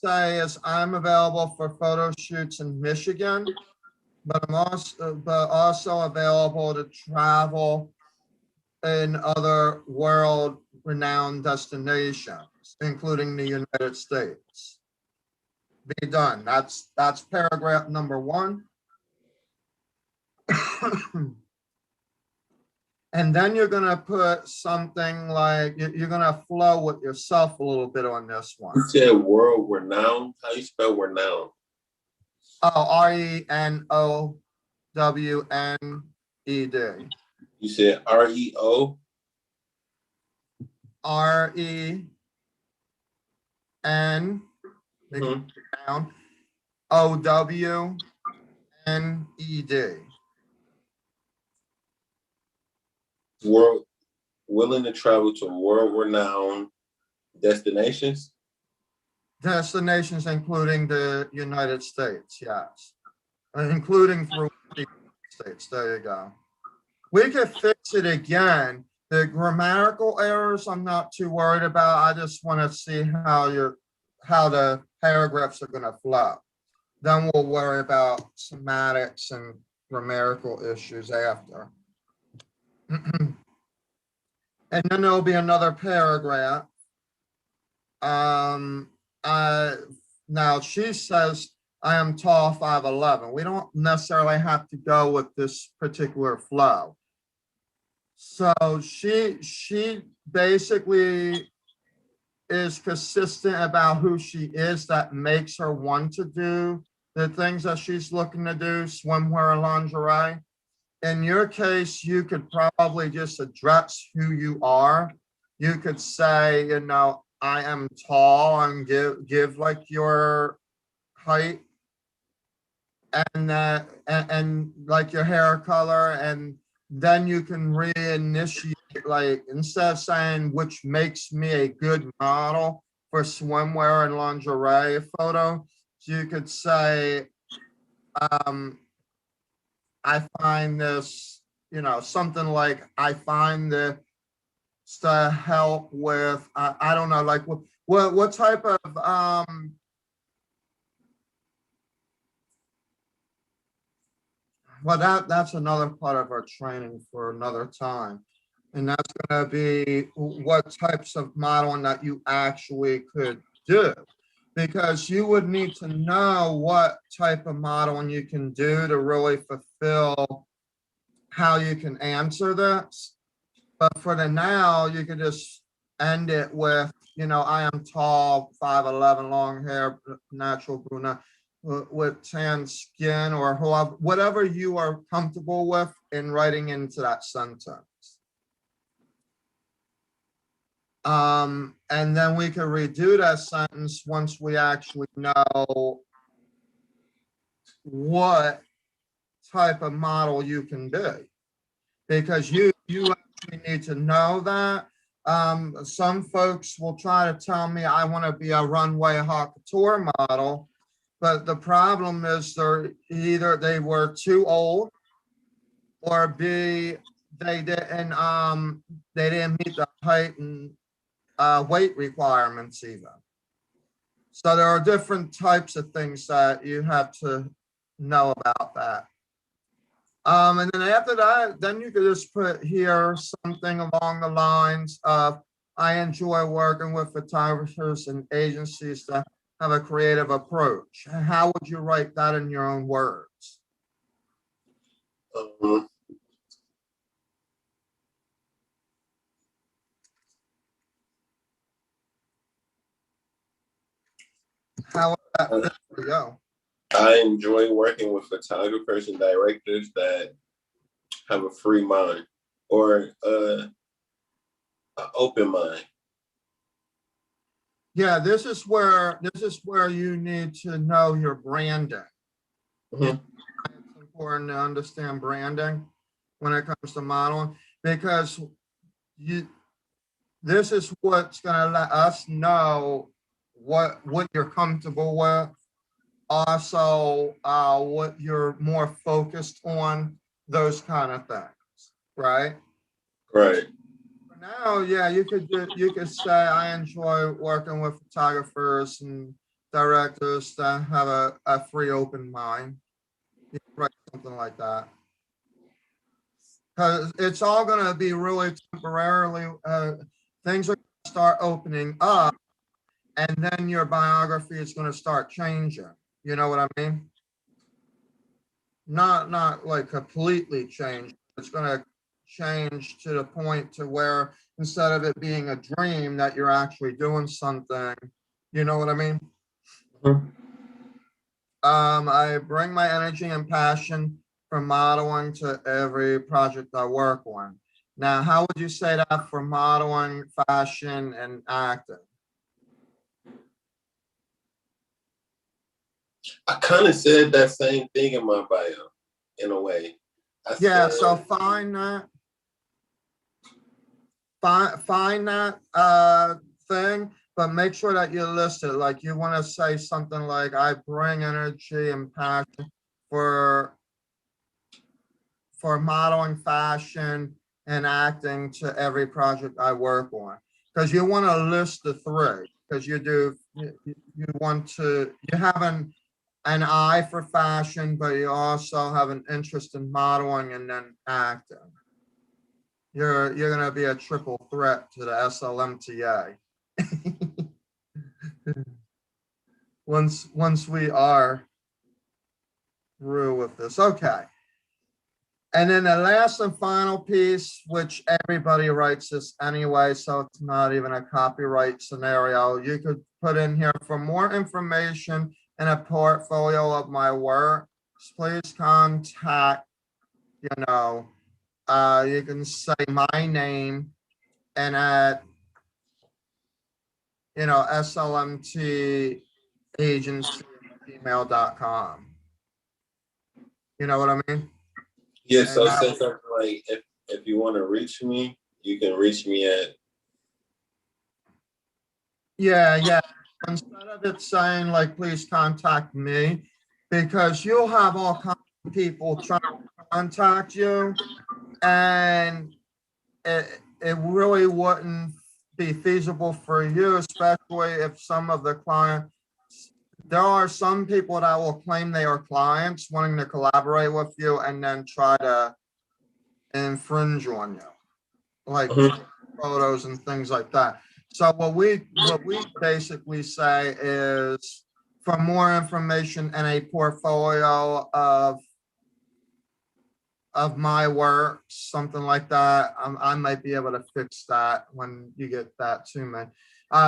say is, I'm available for photo shoots in Michigan, but I'm also available to travel in other world-renowned destinations, including the United States. Be done. That's paragraph number 1. And then you're gonna put something like, you're gonna flow with yourself a little bit on this one. You said world renowned. How you spell renowned? Oh, RENOWNED. You said REO. REN Mhm. down OWNED. World willing to travel to world renowned destinations. Destinations including the United States, yes. Including through the United States. There you go. We could fix it again. The grammatical errors, I'm not too worried about. I just want to see how the paragraphs are going to flow. Then we'll worry about semantics and grammatical issues after. And then there'll be another paragraph. Now she says, I am tall, 5'11". We don't necessarily have to go with this particular flow. So she basically is consistent about who she is, that makes her want to do the things that she's looking to do, swimwear and lingerie. In your case, you could probably just address who you are. You could say, I am tall, and give like your height, and like your hair color, and then you can reinitiate, like, instead of saying which makes me a good model for swimwear and lingerie photo, you could say, I find this, something like, I find this to help with, I don't know, like what type of well, that's another part of our training for another time. And that's going to be what types of modeling that you actually could do. Because you would need to know what type of modeling you can do to really fulfill how you can answer this. But for the now, you could just end it with, I am tall, 5'11", long hair, natural brunette, with tan skin, or whatever you are comfortable with in writing into that sentence. And then we can redo that sentence once we actually know what type of model you can be. Because you actually need to know that. Some folks will try to tell me I want to be a runway haute couture model, but the problem is either they were too old, or B, they didn't meet the height and weight requirements either. So there are different types of things that you have to know about that. And then after that, then you could just put here something along the lines of, I enjoy working with photographers and agencies that have a creative approach. How would you write that in your own words? How would that go? I enjoy working with photographers and directors that have a free mind or an open mind. Yeah, this is where you need to know your branding. Mhm. It's important to understand branding when it comes to modeling, because this is what's going to let us know what you're comfortable with. Also, what you're more focused on, those kind of things, right? Right. For now, yeah, you could say I enjoy working with photographers and directors that have a free, open mind. You could write something like that. Because it's all going to be really temporarily, things are going to start opening up, and then your biography is going to start changing. You know what I mean? Not like completely change. It's going to change to the point to where instead of it being a dream that you're actually doing something. You know what I mean? Mhm. I bring my energy and passion from modeling to every project I work on. Now, how would you say that for modeling, fashion, and acting? I kind of said that same thing in my bio, in a way. I Yeah, said, so find that, find that thing, but make sure that you list it. Like you want to say something like, I bring energy and passion for modeling, fashion, and acting to every project I work on. Because you want to list the three, because you want to, you have an eye for fashion, but you also have an interest in modeling and then acting. You're gonna be a triple threat to the SLMTA. Once we are through with this. Okay. And then the last and final piece, which everybody writes this anyway, so it's not even a copyright scenario. You could put in here, for more information and a portfolio of my work, please contact, you know, you can say my name and at, SLMT agency @gmail.com. You know what I mean? yeah, And so that, say something like, if you want to reach me, you can reach me at. yeah. Instead of it saying like, please contact me, because you'll have all kinds of people trying to contact you, and it really wouldn't be feasible for you, especially if some of the clients, there are some people that will claim they are clients wanting to collaborate with you and then try to infringe on you, like Mhm. photos and things like that. So what we basically say is, for more information and a portfolio of my work, something like that. I might be able to fix that when you get that to me.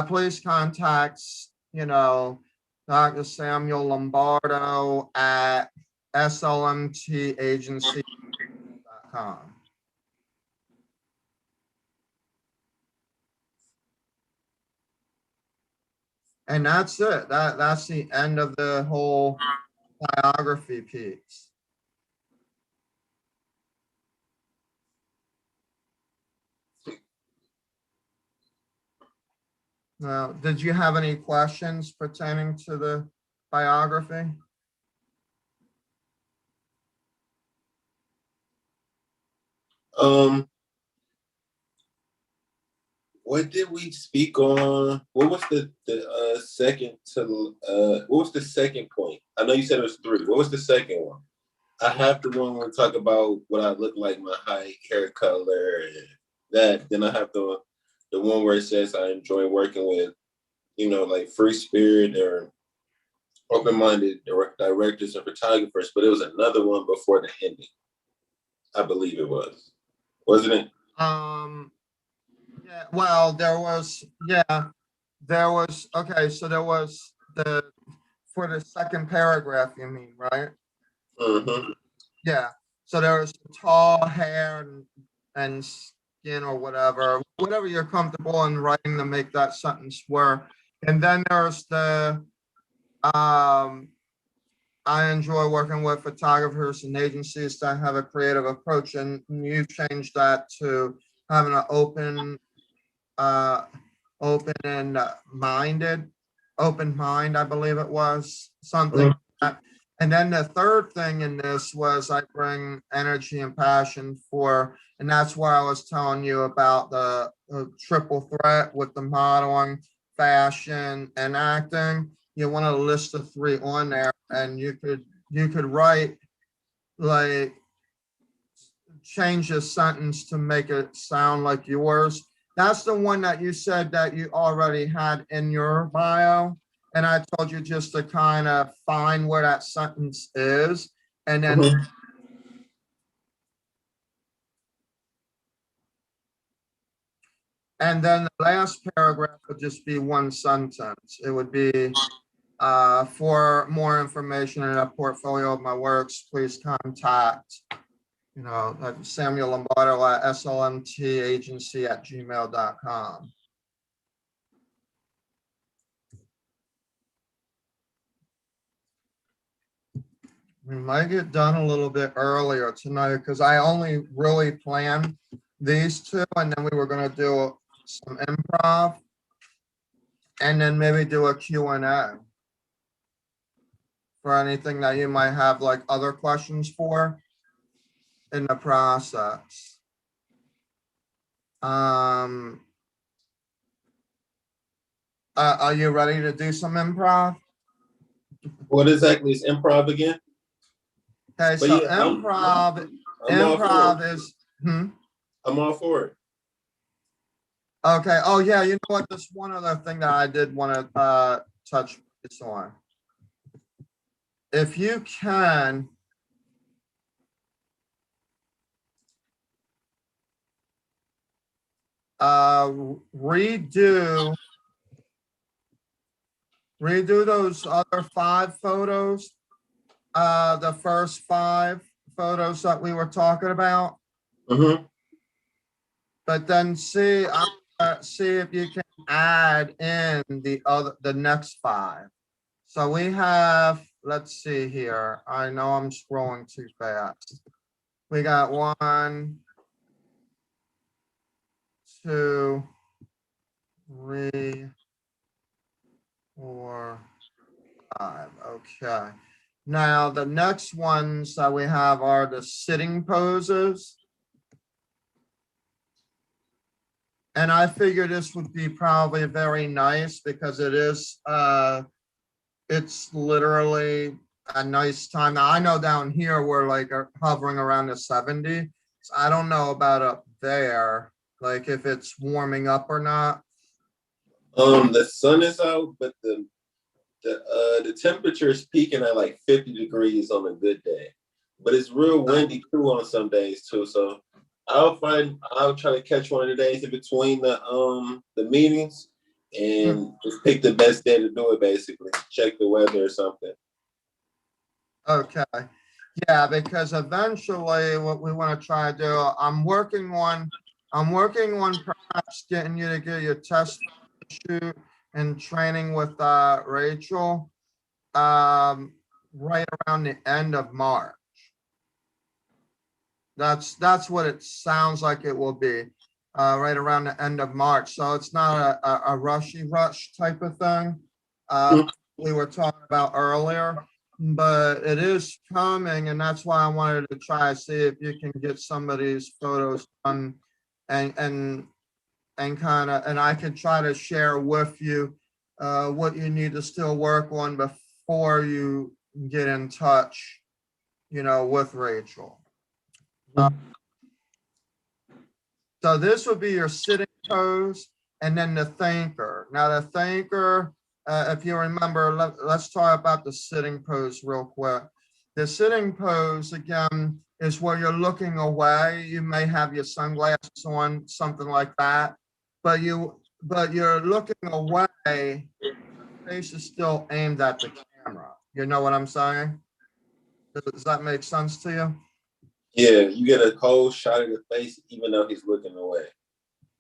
Please contact, Dr. Samuel Lombardo at slmtagency.com. And that's it. That's the end of the whole biography piece. Now, did you have any questions pertaining to the biography? Um, what did we speak on? What was the second to what was the second point? I know you said it was three. What was the second one? I have the one where we talk about what I look like, my height, hair color, and that. Then I have the one where it says I enjoy working with, like free spirit or open-minded directors and photographers. But it was another one before the ending. I believe it was, wasn't it? Yeah, well, okay, so there was for the second paragraph, you mean, right? Mm-hmm. Yeah, so there was tall hair and skin or whatever you're comfortable in writing to make that sentence work. And then there's um, I enjoy working with photographers and agencies that have a creative approach, and you changed that to having an open and open mind, I believe it was, something like that. And then the third thing in this was I bring energy and passion for, and that's why I was telling you about the triple threat with the modeling, fashion, and acting. You want to list the three on there, and you could write like change a sentence to make it sound like yours. That's the one that you said that you already had in your bio. And I told you just to kind of find where that sentence is. And then, Mm-hmm. and then the last paragraph would just be one sentence. It would be, for more information and a portfolio of my works, please contact, Samuel Lombardo at SLMTA@gmail.com. We might get done a little bit earlier tonight because I only really planned these two, and then we were going to do some improv and then maybe do a Q&A for anything that you might have like other questions for in the process. Are you ready to do some improv? What exactly is improv again? Okay, But so yeah, I'm all for improv it. is, I'm all for it. okay. Oh yeah, you know what? There's one other thing that I did want to touch base on. If you can, redo those other five photos, the first five photos that we were talking about, Mm-hmm. but then see if you can add in the next five. So we have, let's see here. I know I'm scrolling too fast. We got 1, 2, 3, 4, 5. Okay. Now the next ones that we have are the sitting poses. And I figure this would be probably very nice because it's literally a nice time. Now I know down here we're like hovering around the 70. So I don't know about up there, like if it's warming up or not. The sun is out, but the temperature is peaking at like 50 degrees on a good day. But it's real windy too on some days too. So I'll try to catch one of the days in between the meetings and just pick the best day to do it basically. Check the weather or something. Okay. Yeah, because eventually what we want to try to do, I'm working on perhaps getting you to get your test shoot in training with Rachel right around the end of March. That's what it sounds like it will be, right around the end of March. So it's not a rushy rush type of thing. Mhm. We were talking about earlier, but it is coming, and that's why I wanted to try to see if you can get some of these photos done and kind of, and I could try to share with you what you need to still work on before you get in touch, with Rachel. So this would be your sitting pose and then the thinker. Now the thinker, if you remember, let's talk about the sitting pose real quick. The sitting pose, again, is where you're looking away. You may have your sunglasses on, something like that, but you're looking away. Face is still aimed at the camera. You know what I'm saying? Does that make sense to you? Yeah, you get a cold shot of the face even though he's looking away.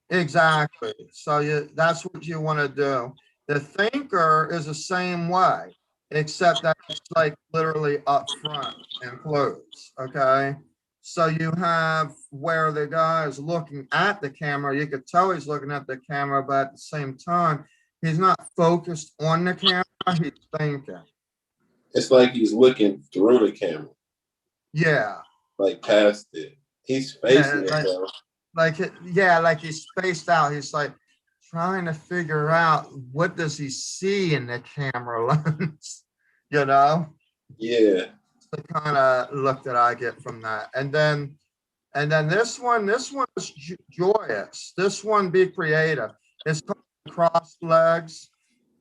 Exactly. So that's what you want to do. The thinker is the same way, except that it's like literally up front and close. Okay. So you have where the guy is looking at the camera. You could tell he's looking at the camera, but at the same time, he's not focused on the camera. He's thinking. It's like he's looking through the camera, Yeah. like past it. He's Yeah. facing it though. Like he's spaced out. He's like trying to figure out what does he see in the camera lens, you know? Yeah. The kind of look that I get from that. And then this one is joyous. This one, be creative. It's called crossed legs.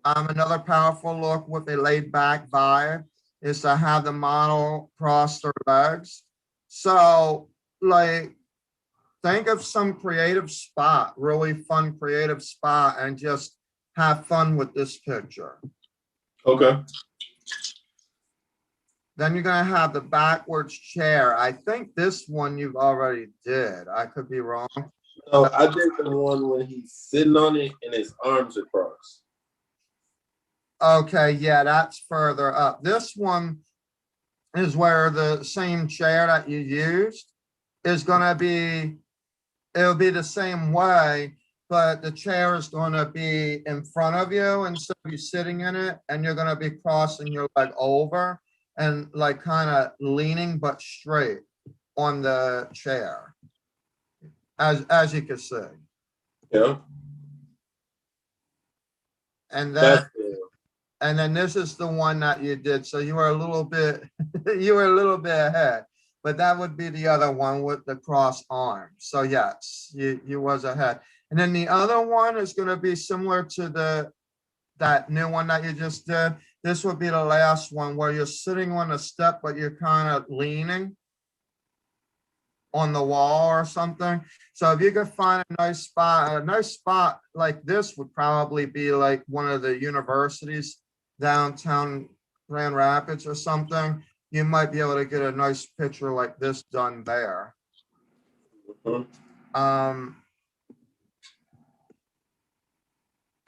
Another powerful look with a laid back vibe is to have the model cross their legs. So like think of some creative spot, really fun creative spot, and just have fun with this picture. Okay. Then you're gonna have the backwards chair. I think this one you've already did. I could be wrong. No, I did the one when he's sitting on it and his arms are crossed. Okay, yeah, that's further up. This one is where the same chair that you used is gonna be, it'll be the same way, but the chair is going to be in front of you instead of you sitting in it, and you're going to be crossing your leg over and like kind of leaning but straight on the chair, as you can see. Yeah. And then That's the this is the one that you did. So you were a little bit you were a little bit ahead. But that would be the other one with the cross arms. So yes, you was ahead. And then the other one is going to be similar to that new one that you just did. This would be the last one where you're sitting on a step, but you're kind of leaning on the wall or something. So if you could find a nice spot like this would probably be like one of the universities downtown Grand Rapids or something. You might be able to get a nice picture like this done there. Mhm. Um,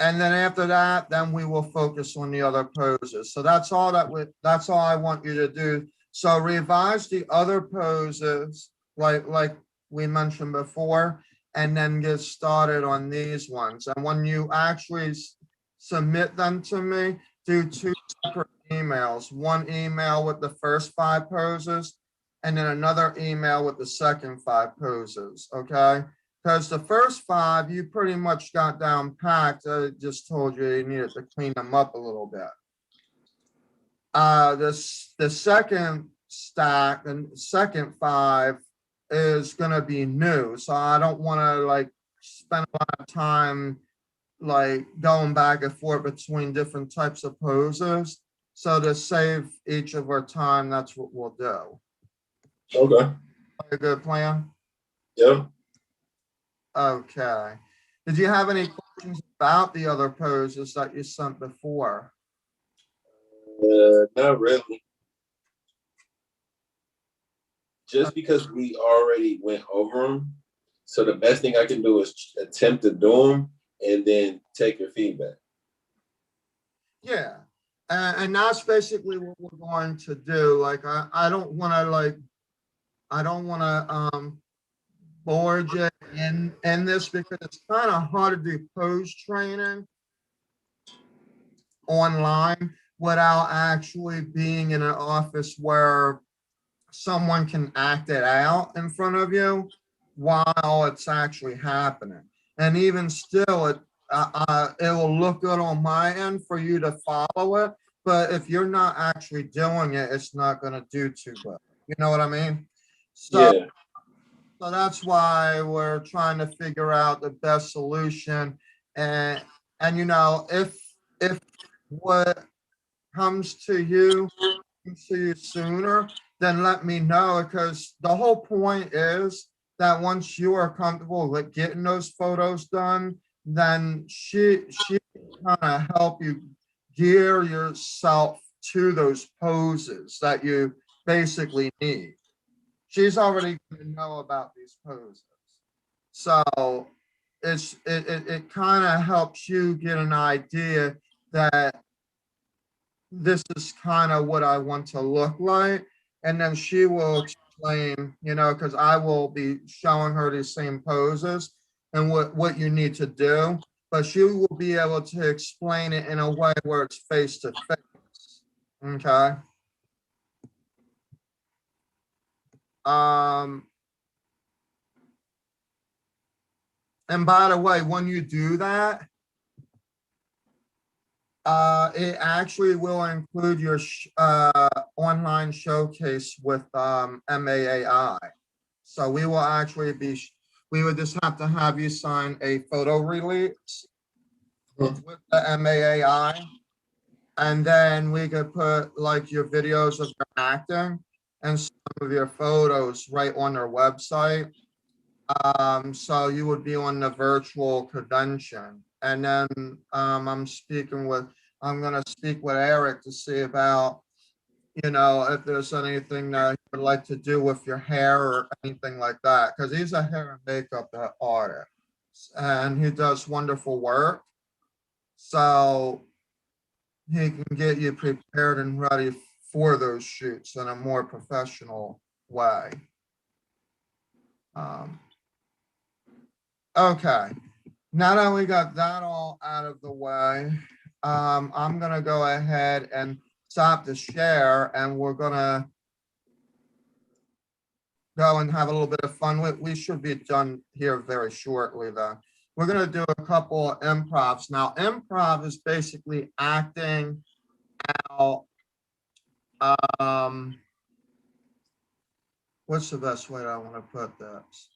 and then after that, then we will focus on the other poses. So that's all I want you to do. So revise the other poses like we mentioned before, and then get started on these ones. And when you actually submit them to me, do two separate emails. One email with the first 5 poses, and then another email with the second 5 poses, okay? Because the first 5 you pretty much got down packed. I just told you you needed to clean them up a little bit. The second stack and second 5 is going to be new, so I don't want to like spend a lot of time like going back and forth between different types of poses. So to save each of our time, that's what we'll do. Okay. A good plan. Yeah. Okay. Did you have any questions about the other poses that you sent before? Not really. Just because we already went over them. So the best thing I can do is attempt to do them and then take your feedback. Yeah. And that's basically what we're going to do. Like, I don't want to I don't want to board you in this because it's kind of hard to do pose training online without actually being in an office where someone can act it out in front of you while it's actually happening. And even still, it will look good on my end for you to follow it. But if you're not actually doing it, it's not going to do too good. You know what I mean? So, Yeah. so that's why we're trying to figure out the best solution. And you know, if what comes to you see you sooner, then let me know because the whole point is that once you are comfortable with getting those photos done, then she kind of help you gear yourself to those poses that you basically need. She's already going to know about these poses. So it kind of helps you get an idea that this is kind of what I want to look like. And then she will explain, you know, because I will be showing her these same poses and what you need to do. But she will be able to explain it in a way where it's face to face. Okay. Um, and by the way, when you do that, it actually will include your online showcase with MAAI. So we will actually be, we would just have to have you sign a photo release with the MAAI. And then we could put like your videos of your acting and some of your photos right on their website. So you would be on the virtual convention. And then I'm gonna speak with Eric to see about, you know, if there's anything that you would like to do with your hair or anything like that, because he's a hair and makeup artist and he does wonderful work. So he can get you prepared and ready for those shoots in a more professional way. Um, okay. Now that we got that all out of the way, I'm gonna go ahead and stop the share and we're gonna go and have a little bit of fun. We should be done here very shortly though. We're gonna do a couple of improvs. Now, improv is basically acting out, um, what's the best way I wanna put this?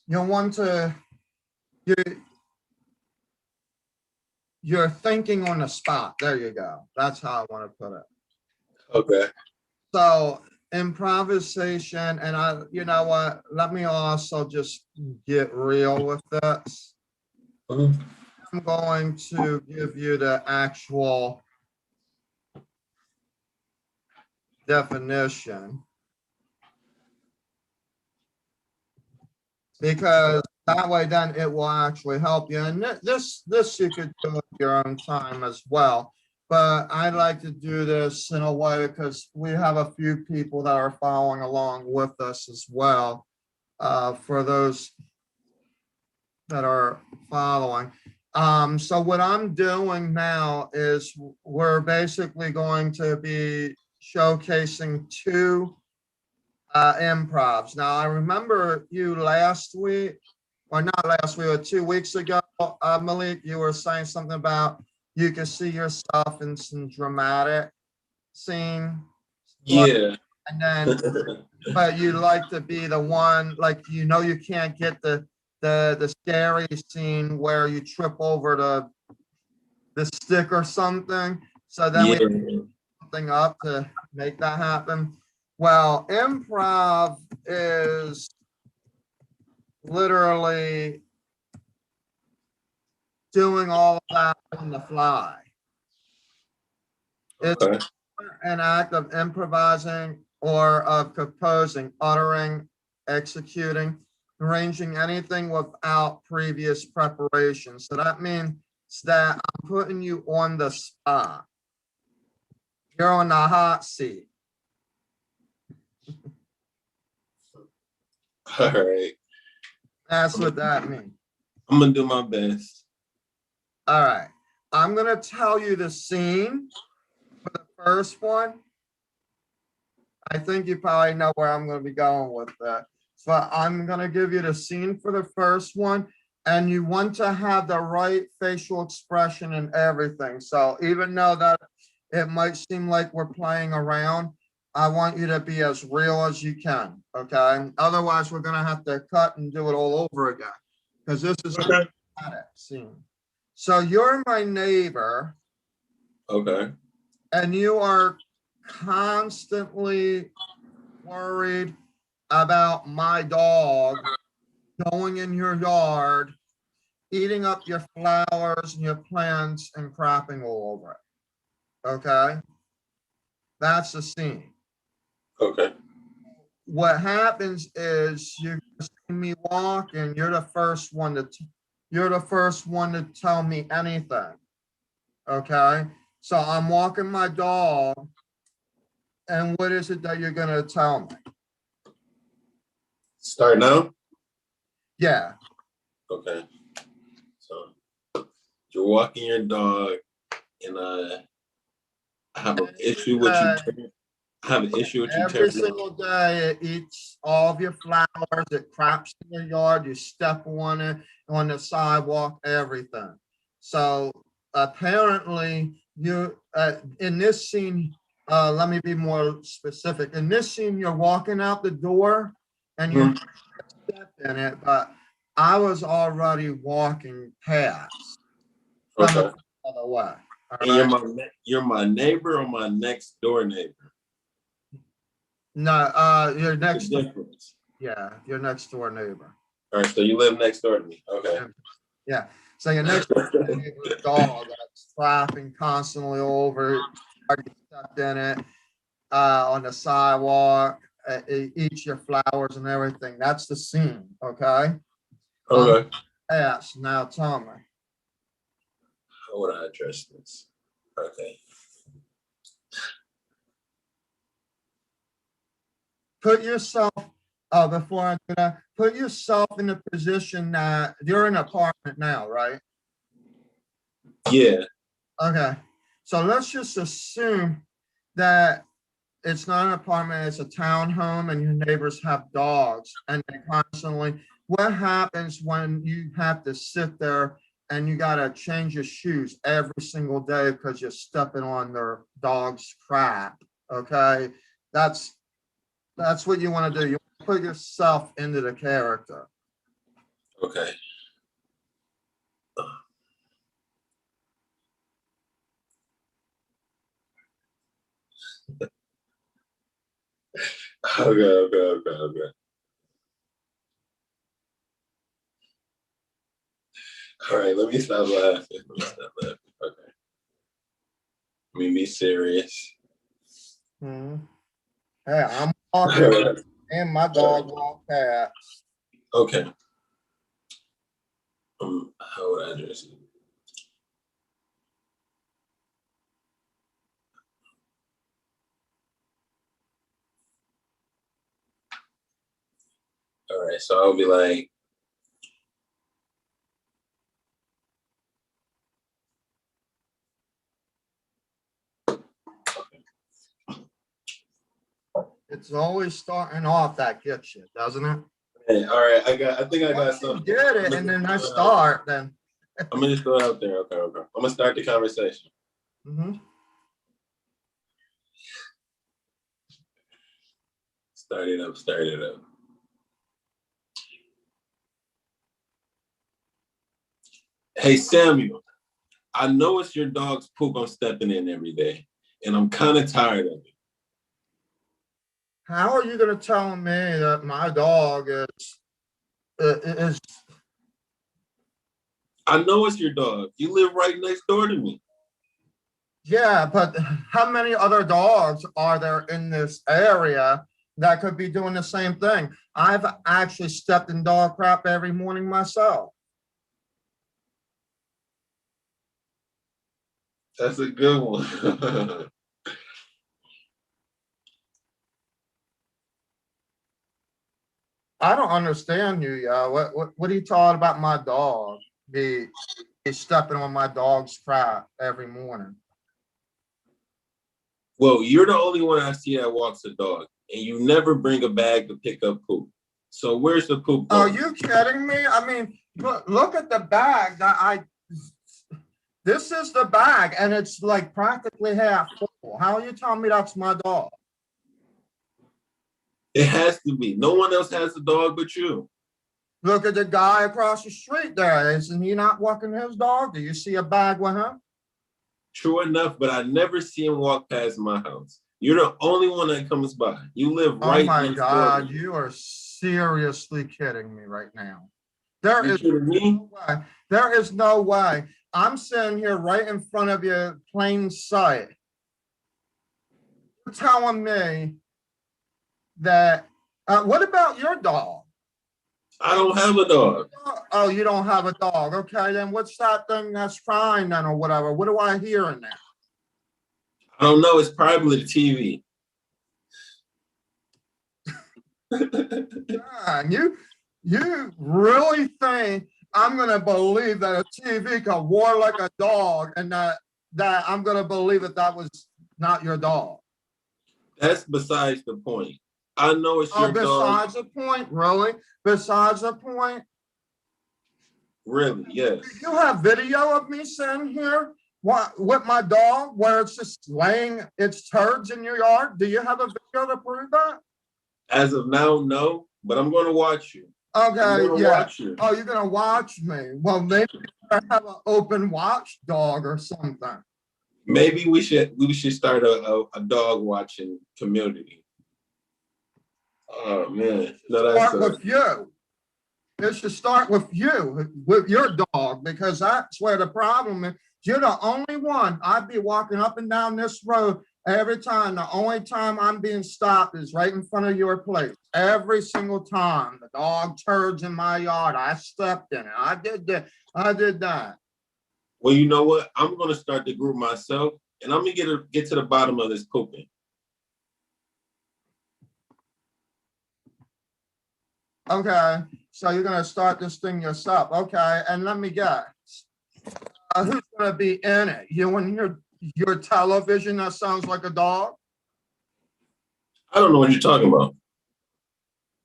You'll want to, you, you're thinking on the spot. There you go. That's how I wanna put it. Okay. So improvisation, and you know what, let me also just get real with this. Mhm. I'm going to give you the actual definition because that way then it will actually help you. And this you could do at your own time as well. But I like to do this in a way because we have a few people that are following along with us as well. For those that are following. So what I'm doing now is we're basically going to be showcasing two improvs. Now, I remember you last week, or not last week, or 2 weeks ago, Malik, you were saying something about you can see yourself in some dramatic scene. Yeah. And then, but you like to be the one, like, you know, you can't get the scary scene where you trip over the stick or something. So then we Yeah. something up to make that happen. Well, improv is literally doing all of that on the fly. It's Okay. an act of improvising or of composing, uttering, executing, arranging anything without previous preparation. So that means that I'm putting you on the spot. You're on the hot seat. All right. That's what that means. I'm gonna do my best. All right. I'm going to tell you the scene for the first one. I think you probably know where I'm going to be going with that. So I'm going to give you the scene for the first one, and you want to have the right facial expression and everything. So even though that it might seem like we're playing around, I want you to be as real as you can. Okay. Otherwise, we're going to have to cut and do it all over again because this is a dramatic scene. So you're my neighbor. Okay. And you are constantly worried about my dog going in your yard, eating up your flowers and your plants and crapping all over it. Okay? That's the scene. Okay. What happens is you see me walk and you're the first one to tell me anything. Okay? So I'm walking my dog, and what is it that you're gonna tell me? Start now? Yeah. Okay. So you're walking your dog, and I have an issue with you. I have an issue with you. Every single day it eats all of your flowers, it craps in your yard, you step on it, on the sidewalk, everything. So apparently you, in this scene, let me be more specific. In this scene, you're walking out the door and you step in it, but I was already walking past from the other way. And you're my neighbor or my next door neighbor? No, your next door, Difference. yeah, your next door neighbor. All right, so you live next door to me. Okay. Yeah. So your next door neighbor's dog that's flapping constantly over, you stepped in it, on the sidewalk, it eats your flowers and everything. That's the scene, okay? Okay. Yes, now tell me. How would I address this? Okay. Put yourself, before I do that, put yourself in the position that you're in an apartment now, right? Yeah. Okay. So let's just assume that it's not an apartment, it's a townhome and your neighbors have dogs and they constantly, what happens when you have to sit there and you gotta change your shoes every single day because you're stepping on their dog's crap, okay? That's what you wanna do. You wanna put yourself into the character. Okay. Okay. All right, let me stop laughing. Okay. Let me be serious. Mhm. Hey, I'm walking and my dog walk past. Okay. How would I address it? All right, so I'll be like, It's always starting off that gets you, doesn't it? hey, all right, I think I got Once you something. get it and then I start, then. I'm gonna just throw it out there. Okay. I'm gonna start the conversation. Mhm. Start it up. Hey, Samuel, I know it's your dog's poop I'm stepping in every day, and I'm kind of tired of it. How are you gonna tell me that my dog is, I know it's your dog. You live right next door to me. yeah, but how many other dogs are there in this area that could be doing the same thing? I've actually stepped in dog crap every morning myself. That's a good one. I don't understand you, yo. What are you talking about my dog? Be stepping on my dog's crap every morning. Well, you're the only one I see that walks a dog, and you never bring a bag to pick up poop. So where's the poop Are going? you kidding me? I mean, look at the bag that this is the bag and it's like practically half full. How are you telling me that's my dog? It has to be. No one else has a dog but you. Look at the guy across the street there. Isn't he not walking his dog? Do you see a bag with him? True enough, but I never see him walk past my house. You're the only one that comes by. You live Oh right my next door. God, you are seriously kidding me right now. There You is kidding me? no way. There is no way. I'm sitting here right in front of you, plain sight. You're telling me that, what about your dog? I don't have a dog. Oh, you don't have a dog. Okay, then what's that thing that's crying then or whatever? What do I hear in that? I don't know. It's probably the TV. God, you really think I'm gonna believe that a TV can roar like a dog and that I'm gonna believe that was not your dog? That's besides the point. I know it's Oh, your dog. besides the point, really? Besides the point? Really, yes. You have video of me sitting here with my dog where it's just laying its turds in your yard? Do you have a video to prove that? As of now, no, but I'm going to watch you. Okay, yeah. Watch you. Oh, you're gonna watch me? Well, maybe I have an open watch dog or something. Maybe we should start a dog watching community. Oh man, no, that's Start with you. It should start with you, with your dog, because that's where the problem is. You're the only one. I'd be walking up and down this road every time. The only time I'm being stopped is right in front of your place. Every single time. The dog turds in my yard. I stepped in it. I did that. I did that. Well, you know what? I'm going to start the group myself, and I'm going to get to the bottom of this pooping. Okay, so you're gonna start this thing yourself. Okay, and let me guess. Who's gonna be in it? You and your television that sounds like a dog? I don't know what you're talking about.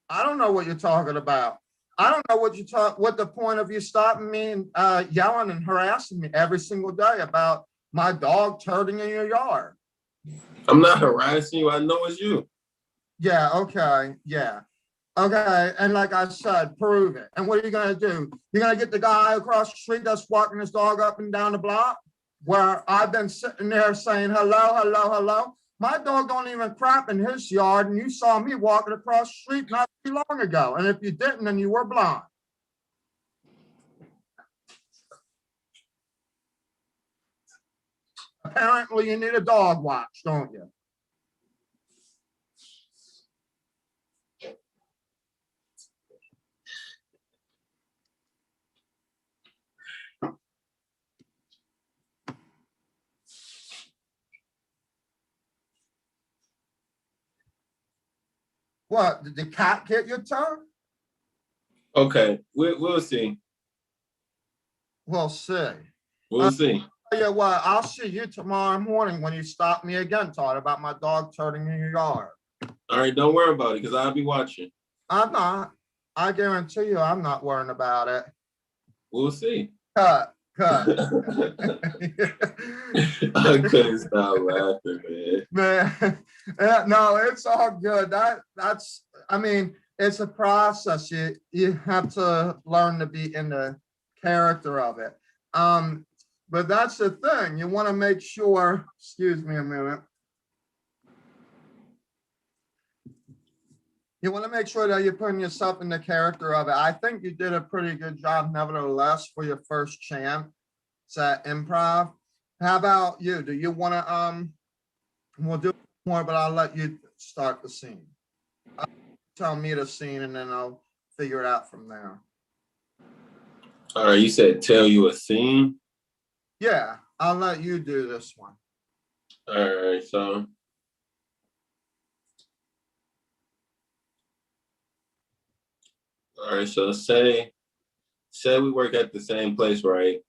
I don't know what you're talking about. I don't know what the point of you stopping me and yelling and harassing me every single day about my dog turding in your yard. I'm not harassing you. I know it's you. Yeah, okay, yeah. Okay, and like I said, prove it. And what are you gonna do? You're gonna get the guy across the street that's walking his dog up and down the block where I've been sitting there saying hello, hello, hello. My dog don't even crap in his yard, and you saw me walking across the street not too long ago. And if you didn't, then you were blind. Apparently, you need a dog watch, don't you? What, did the cat get your tongue? Okay, we'll see. We'll see. We'll see. Tell you what, I'll see you tomorrow morning when you stop me again talking about my dog turning in your yard. All right, don't worry about it because I'll be watching. I'm not. I guarantee you I'm not worrying about it. We'll see. Cut. I couldn't stop laughing, Man, no, it's all good. That's, I mean, it's a process. You have to learn to be in the character of it. But that's the thing. You want to make sure, excuse me a minute. You want to make sure that you're putting yourself in the character of it. I think you did a pretty good job, nevertheless, for your first chance at improv. How about you? Do you want to, we'll do more, but I'll let you start the scene. Tell me the scene and then I'll figure it out from there. All right, you said tell you a scene? Yeah. I'll let you do this one. All right, so say we work at the same place, right?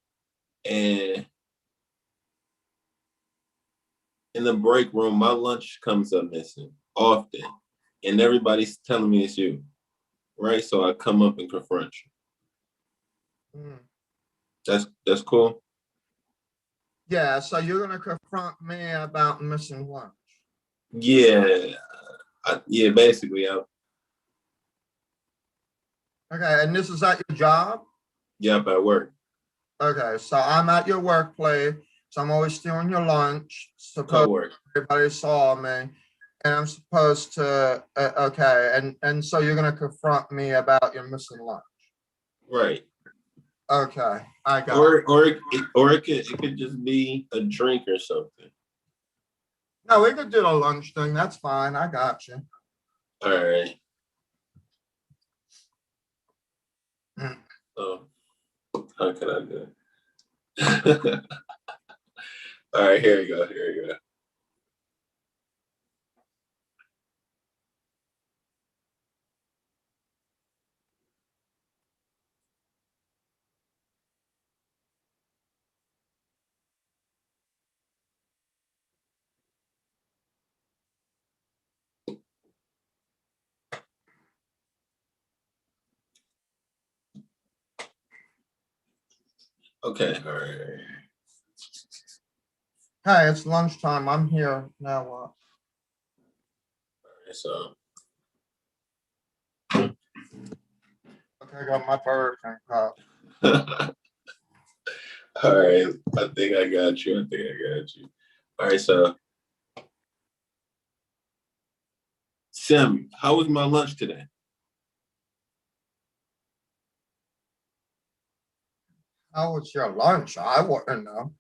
And in the break room, my lunch comes up missing often, and everybody's telling me it's you, right? So I come up and confront you. That's cool. Yeah, so you're gonna confront me about missing lunch. Yeah, yeah, basically, Okay, and this is at your job? Yep, at work. Okay, so I'm at your workplace, so I'm always stealing your lunch. Suppose Co-work. everybody saw me, and I'm supposed to, okay, and so you're gonna confront me about your missing lunch. Right. Okay, I got Or it. it could just be a drink or something. No, we could do the lunch thing. That's fine. I got you. All right. Mm. So how can I do it? All right, here we go. Here we go. Okay, all right. Hey, it's lunchtime. I'm here. Now what? All right, so Okay, I got my Burger King cup. all right, I think I got you. All right, so Sam, how was my lunch today? How was your lunch? I wouldn't know.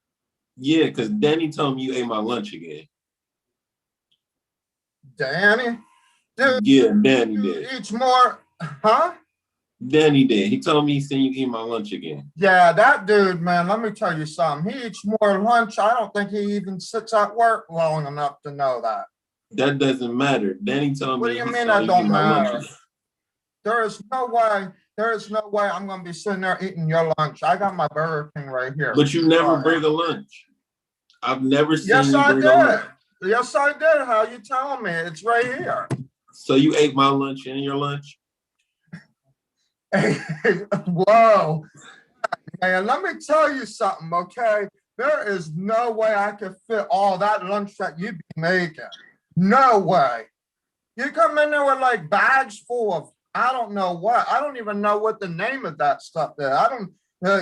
Yeah, because Danny told me you ate my lunch again. Danny? Dude, Yeah, Danny did. eats more, huh? Danny did. He told me he seen you eat my lunch again. Yeah, that dude, man, let me tell you something. He eats more lunch. I don't think he even sits at work long enough to know that. That doesn't matter. Danny told What do me you he mean saw that you eat don't my lunch matter? again. There is no way I'm gonna be sitting there eating your lunch. I got my Burger King right here. But you never bring a lunch. I've never seen Yes, you I bring a lunch. did. Yes, I did. How you telling me? It's right here. So you ate my lunch and your lunch? Whoa. Man, let me tell you something, okay? There is no way I could fit all that lunch that you be making. No way. You come in there with like bags full of, I don't know what. I don't even know what the name of that stuff is. I don't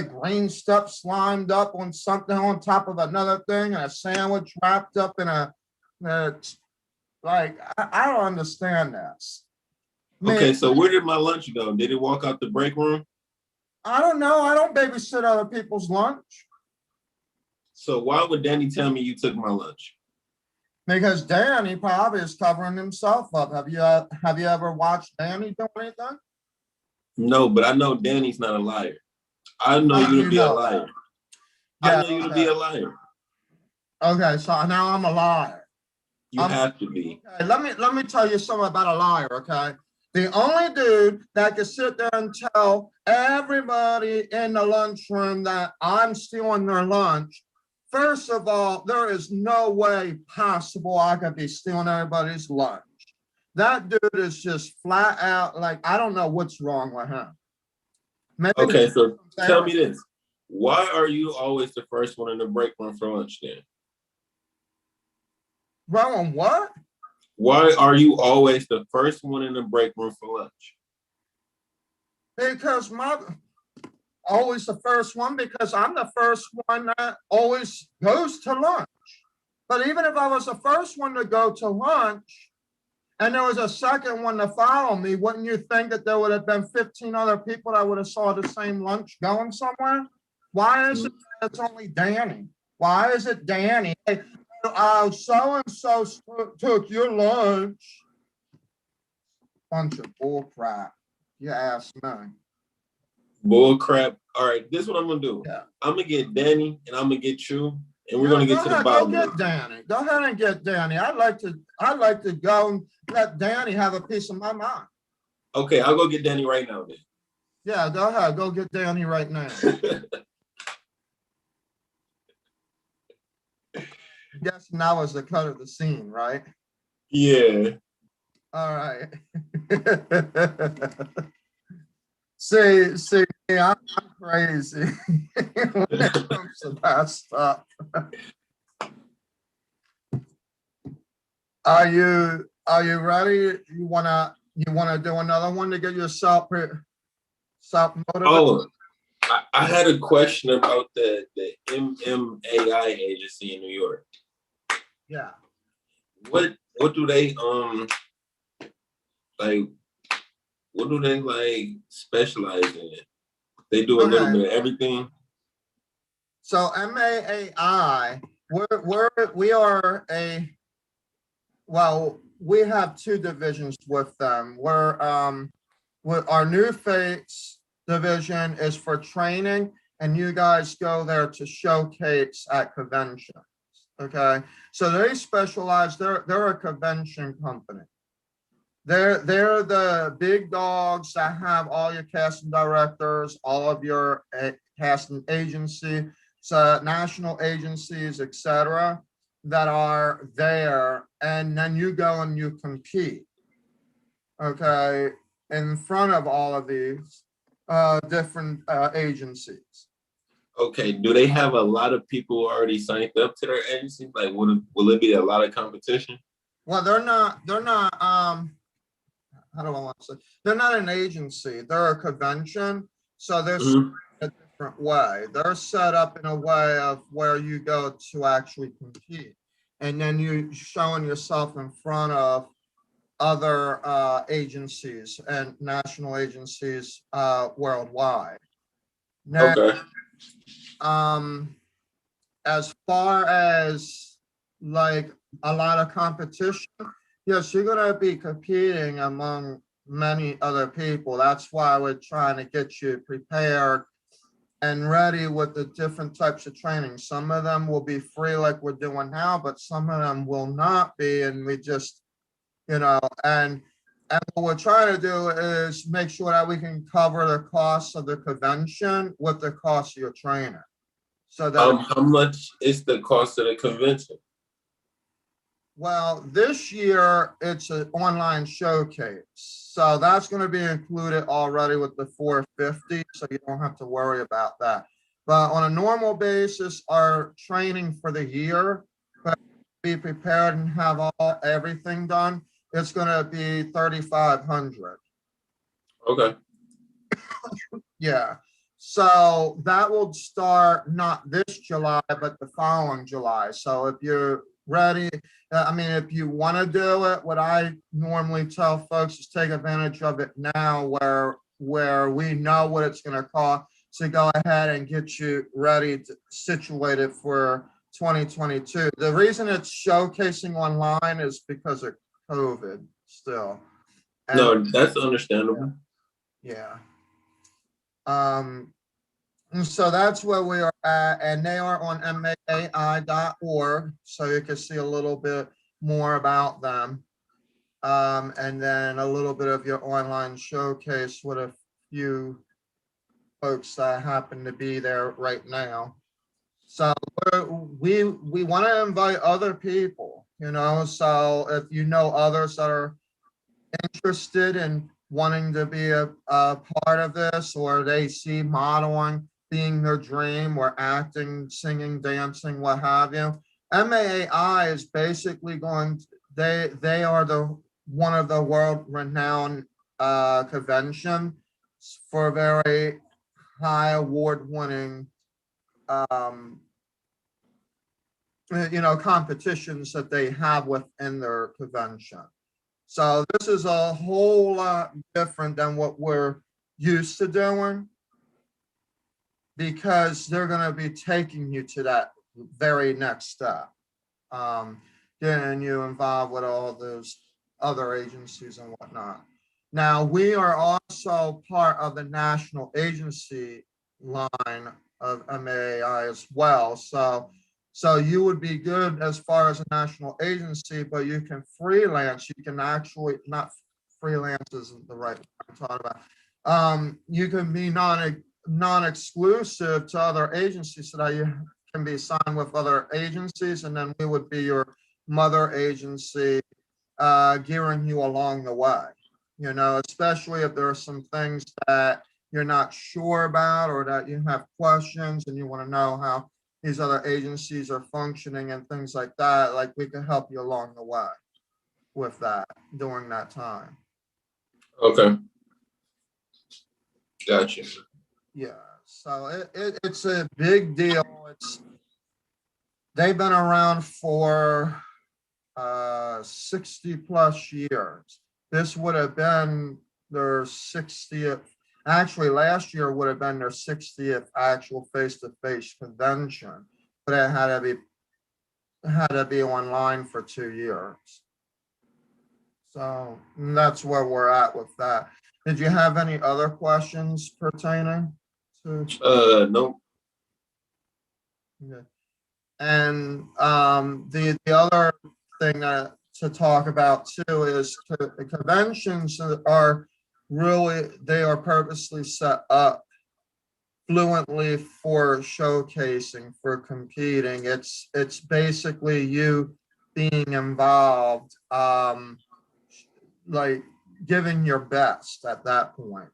green stuff slimed up on something on top of another thing, and a sandwich wrapped up in like, I don't understand this. Man, Okay, so where did my lunch go? Did it walk out the break room? I don't know. I don't babysit other people's lunch. So why would Danny tell me you took my lunch? Because Danny probably is covering himself up. Have you ever watched Danny do anything? No, but I know Danny's not a liar. I know How do you to you be a know liar. that? I Yeah, know you to be okay. a liar. Okay, so now I'm a liar. You have to be. Okay, let me tell you something about a liar, okay? The only dude that can sit there and tell everybody in the lunchroom that I'm stealing their lunch. First of all, there is no way possible I could be stealing everybody's lunch. That dude is just flat out like, I don't know what's wrong with him. Maybe Okay, so tell me this. Why are you always the first one in the break room for lunch then? wrong what? Why are you always the first one in the break room for lunch? Because always the first one, because I'm the first one that always goes to lunch. But even if I was the first one to go to lunch and there was a second one to follow me, wouldn't you think that there would have been 15 other people that would have saw the same lunch going somewhere? Why is it that it's only Danny? Why is it Danny? Hey, so-and-so took your lunch. Bunch of bull crap. You ask me. Bull crap. All right, this is what I'm gonna do. Yeah. I'm gonna get Danny and I'm gonna get you, and we're Yeah, gonna go get to the ahead, go bottom of it. get Danny. Go ahead and get Danny. I'd like to go and let Danny have a piece of my mind. Okay, I'll go get Danny right now then. Yeah, go ahead, go get Danny right now. I'm guessing that was the cut of the scene, right? Yeah. All right. See, I'm crazy when it comes to that stuff. Are you ready? You wanna do another one to get yourself motivated? Oh, I had a question about the MMAI agency in New York. Yeah. What do they like? What do they like specialize in? They do a little bit of everything. So MAAI, we are we have two divisions with them. Our new face division is for training, and you guys go there to showcase at conventions. Okay, so they specialize. They're a convention company. They're the big dogs that have all your casting directors, all of your casting agency, so national agencies, etc., that are there, and then you go and you compete, okay, in front of all of these different agencies. Okay, do they have a lot of people already signed up to their agency? Like, will it be a lot of competition? Well, they're not. How do I want to say? They're not an agency. They're a convention. So they're a different way. They're set up in a way of where you go to actually compete. And then you showing yourself in front of other agencies and national agencies worldwide. Now, Okay. as far as like a lot of competition, yes, you're going to be competing among many other people. That's why we're trying to get you prepared and ready with the different types of training. Some of them will be free like we're doing now, but some of them will not be. And we just, and what we're trying to do is make sure that we can cover the costs of the convention with the cost of your trainer. So that how much is the cost of the convention? Well, this year it's an online showcase. So that's going to be included already with the 450. So you don't have to worry about that. But on a normal basis, our training for the year, be prepared and have everything done, it's going to be 3,500. Okay. Yeah. So that will start not this July, but the following July. So if you're ready, if you want to do it, what I normally tell folks is take advantage of it now where we know what it's going to cost to go ahead and get you ready to situated for 2022. The reason it's showcasing online is because of COVID still. And no, that's understandable. yeah. And so that's where we are at, and they are on MAAI.org, so you can see a little bit more about them. And then a little bit of your online showcase with a few folks that happen to be there right now. So we want to invite other people, so if you know others that are interested in wanting to be a part of this, or they see modeling being their dream, or acting, singing, dancing, what have you. MAAI is basically they are one of the world renowned convention for very high award winning competitions that they have within their convention. So this is a whole lot different than what we're used to doing, because they're going to be taking you to that very next step, getting you involved with all those other agencies and whatnot. Now, we are also part of the national agency line of MAAI as well. So So you would be good as far as a national agency, but you can freelance. You can actually, not freelance isn't the right word I'm talking about. You can be non-exclusive to other agencies so that you can be signed with other agencies, and then we would be your mother agency, gearing you along the way. You know, especially if there are some things that you're not sure about or that you have questions and you want to know how these other agencies are functioning and things like that, like we can help you along the way with that during that time. Okay, gotcha. Yeah, so it's a big deal. They've been around for 60 plus years. This would have been their 60th. Actually, last year would have been their 60th actual face-to-face convention, but it had to be online for 2 years. So that's where we're at with that. Did you have any other questions pertaining to? No. Yeah. And the other thing to talk about too is the conventions are really, they are purposely set up fluently for showcasing, for competing. It's basically you being involved, like giving your best at that point.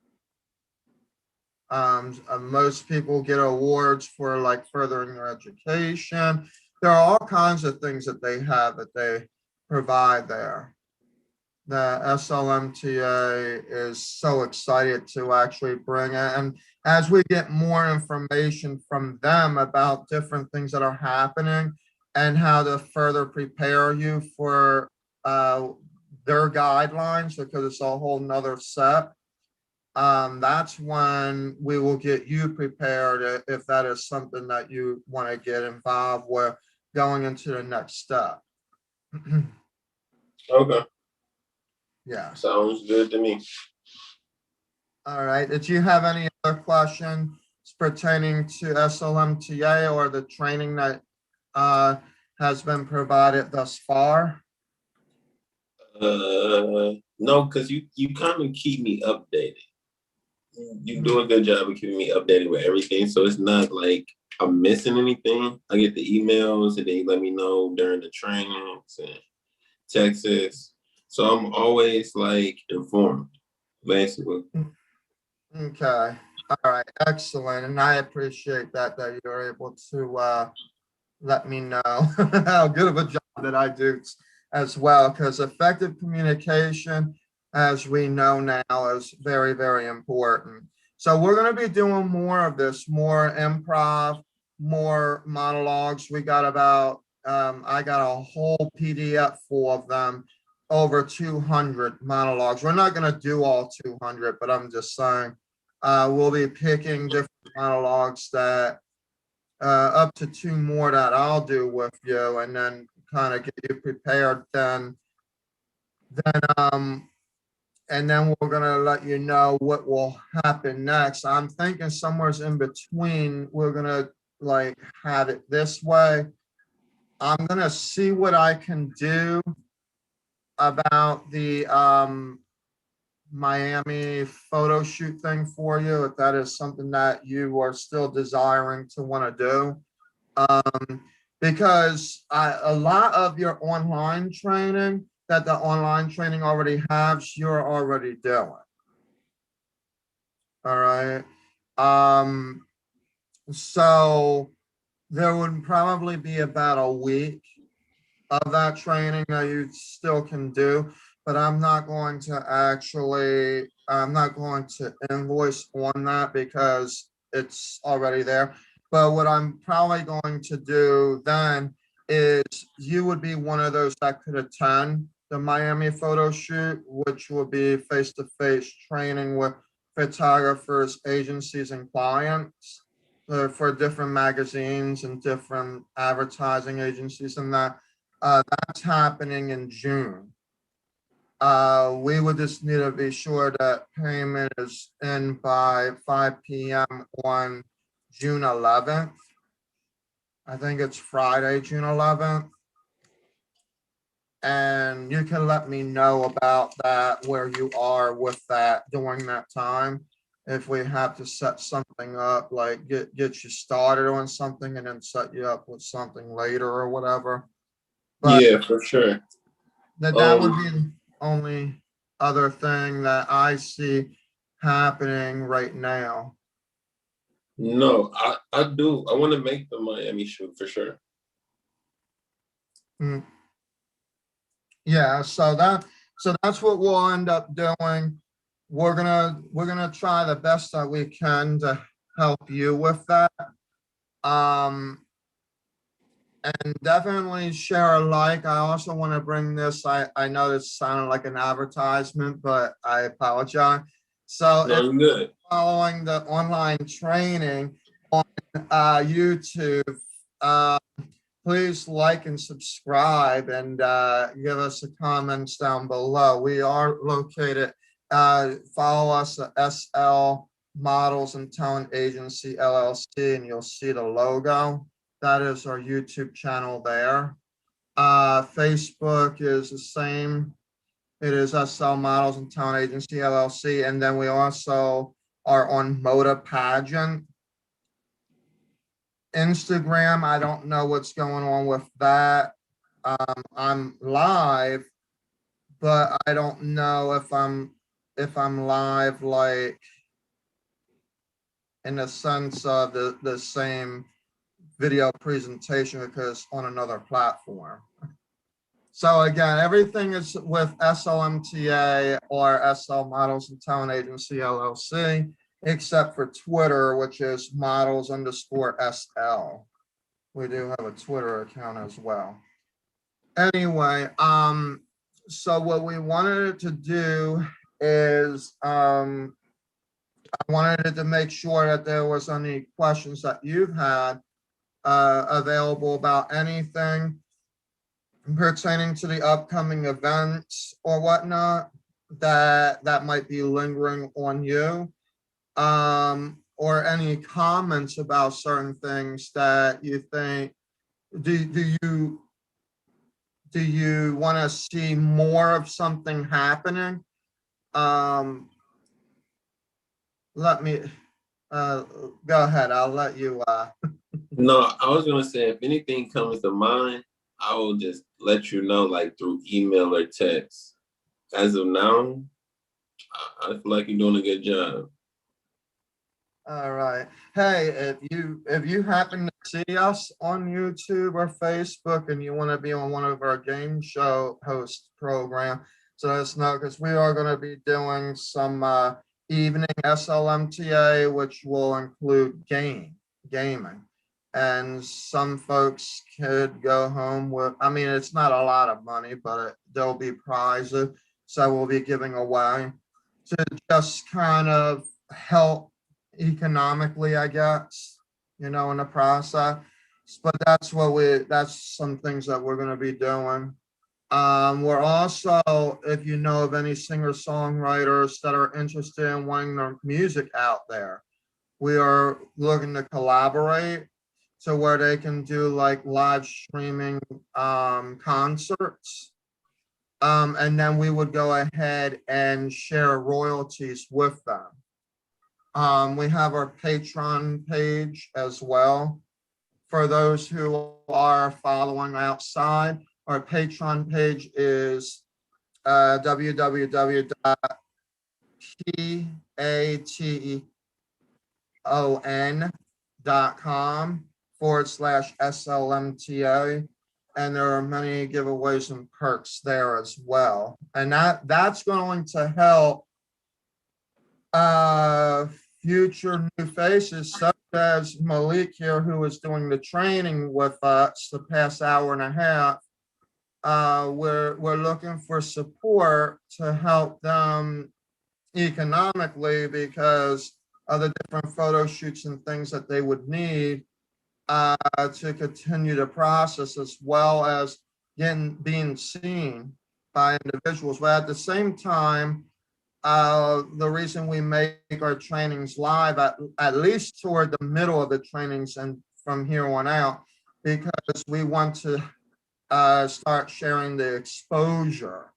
Most people get awards for like furthering their education. There are all kinds of things that they have that they provide there. The SLMTA is so excited to actually bring it. And as we get more information from them about different things that are happening and how to further prepare you for their guidelines, because it's a whole nother set, that's when we will get you prepared if that is something that you want to get involved with going into the next step. Okay, Yeah. sounds good to me. All right. Did you have any other questions pertaining to SLMTA or the training that has been provided thus far? No, because you kind of keep me updated. You do a good job of keeping me updated with everything, so it's not like I'm missing anything. I get the emails and they let me know during the trainings and texts, so I'm always like informed, basically. Okay. All right. Excellent. And I appreciate that you're able to let me know how good of a job that I do as well, because effective communication, as we know now, is very, very important. So we're going to be doing more of this, more improv, more monologues. We got about, I got a whole PDF full of them, over 200 monologues. We're not going to do all 200, but I'm just saying we'll be picking different monologues that up to 2 more that I'll do with you, and then kind of get you prepared. Then and then we're gonna let you know what will happen next. I'm thinking somewhere's in between. We're gonna like have it this way. I'm gonna see what I can do about the Miami photo shoot thing for you, if that is something that you are still desiring to want to do. Because a lot of your online training that the online training already has, you're already doing. All right. So there would probably be about a week of that training that you still can do, but I'm not going to invoice on that because it's already there. But what I'm probably going to do then is you would be one of those that could attend the Miami photo shoot, which will be face-to-face training with photographers, agencies, and clients for different magazines and different advertising agencies, and that's happening in June. We would just need to be sure that payment is in by 5 p.m. on June 11th. I think it's Friday, June 11th. And you can let me know about that, where you are with that during that time. If we have to set something up, like get you started on something and then set you up with something later or whatever. But Yeah, for sure. that would be Um, the only other thing that I see happening right now. no, I do. I want to make the Miami shoot for sure. Mm, yeah, so that's what we'll end up doing. We're gonna try the best that we can to help you with that. Um, and definitely share a like. I also want to bring this. I know this sounded like an advertisement, but I apologize. So No, if I'm good. following the online training on YouTube, uh, please like and subscribe and give us the comments down below. We are located, follow us at SL Models and Talent Agency LLC, and you'll see the logo. That is our YouTube channel there. Facebook is the same. It is SL Models and Talent Agency LLC. And then we also are on Moda Pageant. Instagram, I don't know what's going on with that. I'm live, but I don't know if I'm live like in the sense of the same video presentation because on another platform. So again, everything is with SLMTA or SL Models and Talent Agency LLC, except for Twitter, which is models_SL. We do have a Twitter account as well. Anyway, so what we wanted to do is I wanted to make sure that there was any questions that you've had available about anything pertaining to the upcoming events or whatnot that might be lingering on you, or any comments about certain things that you think. Do you want to see more of something happening? Um, let me uh, go ahead. I'll let you. No, I was gonna say if anything comes to mind, I will just let you know, like through email or text. As of now, I feel like you're doing a good job. All right. Hey, if you happen to see us on YouTube or Facebook and you want to be on one of our game show host program, so let us know because we are going to be doing some evening SLMTA, which will include gaming, and some folks could go home with. I mean, it's not a lot of money, but there'll be prizes, so we'll be giving away to just kind of help economically, I guess, in the process. But that's some things that we're gonna be doing. We're also, if you know of any singer-songwriters that are interested in wanting their music out there, we are looking to collaborate to where they can do like live streaming concerts. And then we would go ahead and share royalties with them. We have our Patreon page as well. For those who are following outside, our Patreon page is www.patreon.com/SLMTA. And there are many giveaways and perks there as well. And that's going to help uh, future new faces, such as Malik here, who is doing the training with us the past hour and a half. We're looking for support to help them economically because of the different photo shoots and things that they would need to continue the process, as well as being seen by individuals. But at the same time, the reason we make our trainings live at least toward the middle of the trainings and from here on out because we want to start sharing the exposure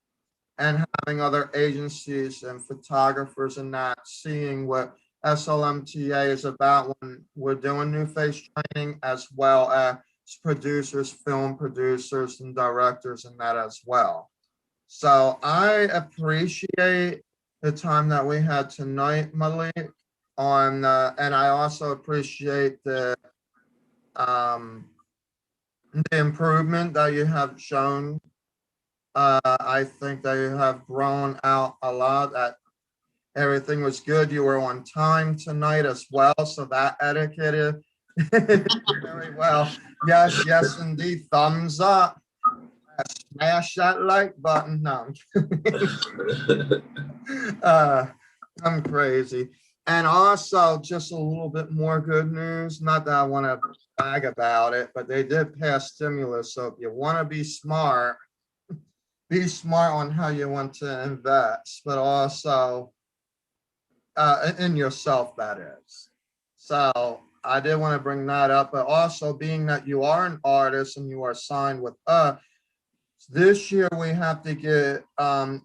and having other agencies and photographers and that seeing what SLMTA is about when we're doing new face training, as well as producers, film producers and directors and that as well. So I appreciate the time that we had tonight, Malik, on, and I also appreciate um, the improvement that you have shown. I think that you have grown out a lot. That everything was good. You were on time tonight as well, so that etiquette very well. Yes, yes, indeed. Thumbs up. Smash that like button. No, uh, I'm crazy. And also, just a little bit more good news. Not that I want to brag about it, but they did pass stimulus. So if you want to be smart on how you want to invest, but also in yourself, that is. So I did want to bring that up, but also being that you are an artist and you are signed with us, this year we have to get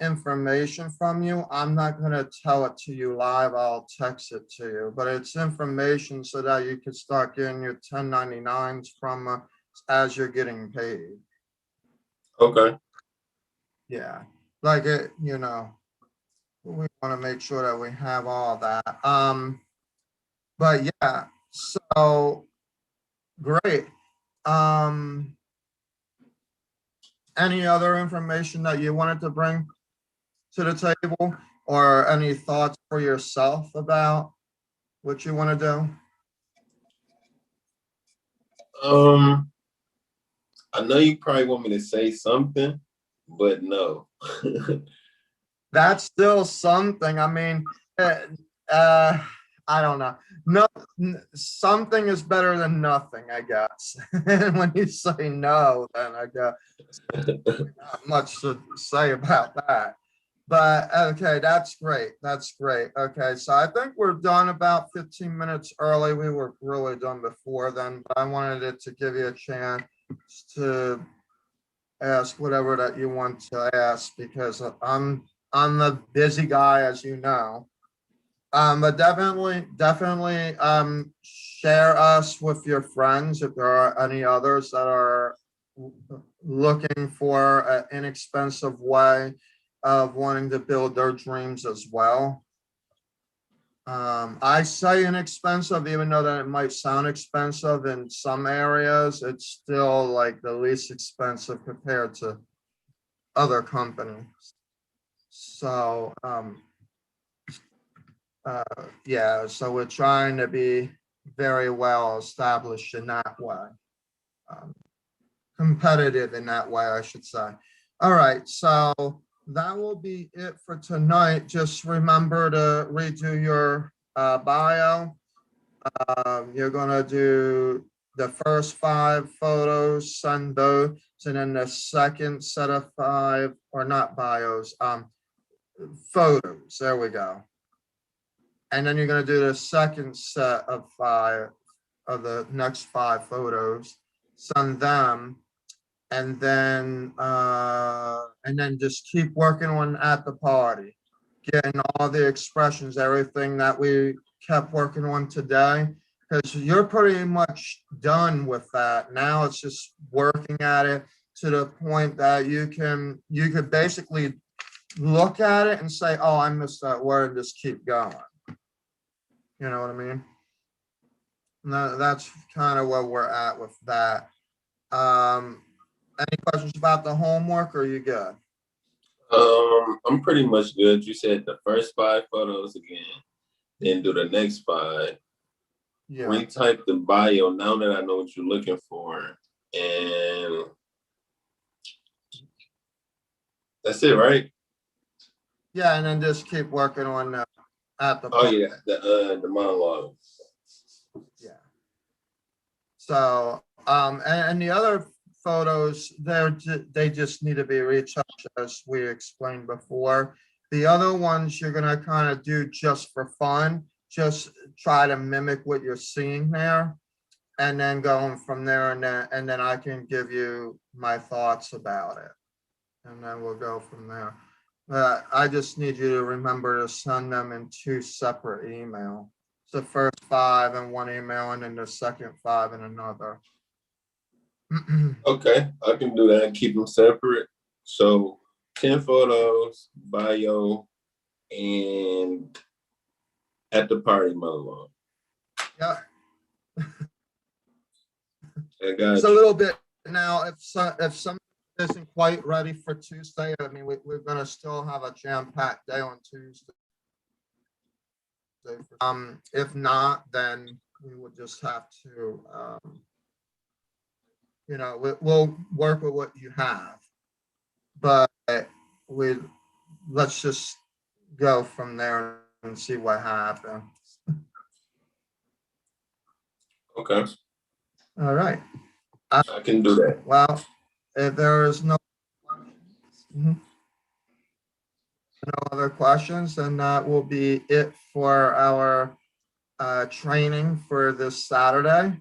information from you. I'm not going to tell it to you live. I'll text it to you, but it's information so that you can start getting your 1099s from as you're getting paid. Okay. Yeah, like it, we want to make sure that we have all that. But yeah, so great. Um, any other information that you wanted to bring to the table, or any thoughts for yourself about what you want to do? I know you probably want me to say something, but no. That's still something. I mean, uh, uh, I don't know. No, something is better than nothing, I guess. And when you say no, then I guess not much to say about that. But okay, that's great. That's great. Okay, so I think we're done about 15 minutes early. We were really done before then, but I wanted it to give you a chance to ask whatever that you want to ask, because I'm a busy guy, as you know. But definitely share us with your friends if there are any others that are looking for an inexpensive way of wanting to build their dreams as well. I say inexpensive, even though that it might sound expensive in some areas, it's still like the least expensive compared to other companies. So, yeah, so we're trying to be very well established in that way. Um, Competitive in that way, I should say. All right, so that will be it for tonight. Just remember to redo your bio. You're gonna do the first 5 photos, send those, and then the second set of 5, or not bios, photos. There we go. And then you're gonna do the second set of 5 of the next 5 photos, send them, and then just keep working on at the party, getting all the expressions, everything that we kept working on today, because you're pretty much done with that. Now it's just working at it to the point that you could basically look at it and say, oh, I missed that word, and just keep going. You know what I mean? No, that's kind of where we're at with that. Any questions about the homework, or are you good? I'm pretty much good. You said the first 5 photos again, then do the next 5. Yeah. Retype the bio now that I know what you're looking for, and that's it, right? Yeah, and then just keep working on at the Oh party. yeah, the monologue. Yeah. So, and the other photos, they just need to be retouched, as we explained before. The other ones you're gonna kind of do just for fun, just try to mimic what you're seeing there. and then going from there, and then I can give you my thoughts about it. And then we'll go from there. But I just need you to remember to send them in 2 separate emails. The first 5 in one email and then the second 5 in another. Okay, I can do that and keep them separate. So 10 photos, bio, and at the party monologue. Yeah, I got it's a you. little bit now, if some isn't quite ready for Tuesday, I mean, we're gonna still have a jam-packed day on Tuesday. If not, then we would just have to, you know, we'll work with what you have. But let's just go from there and see what happens. Okay, All right. I can do that. Well, if there is no other questions, then that will be it for our training for this Saturday.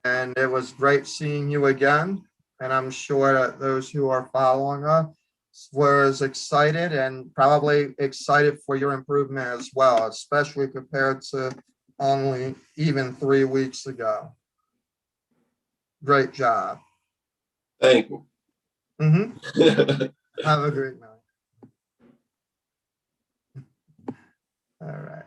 And it was great seeing you again. And I'm sure that those who are following us were as excited and probably excited for your improvement as well, especially compared to only even 3 weeks ago. Great job. Thank you. Have a great night. All right.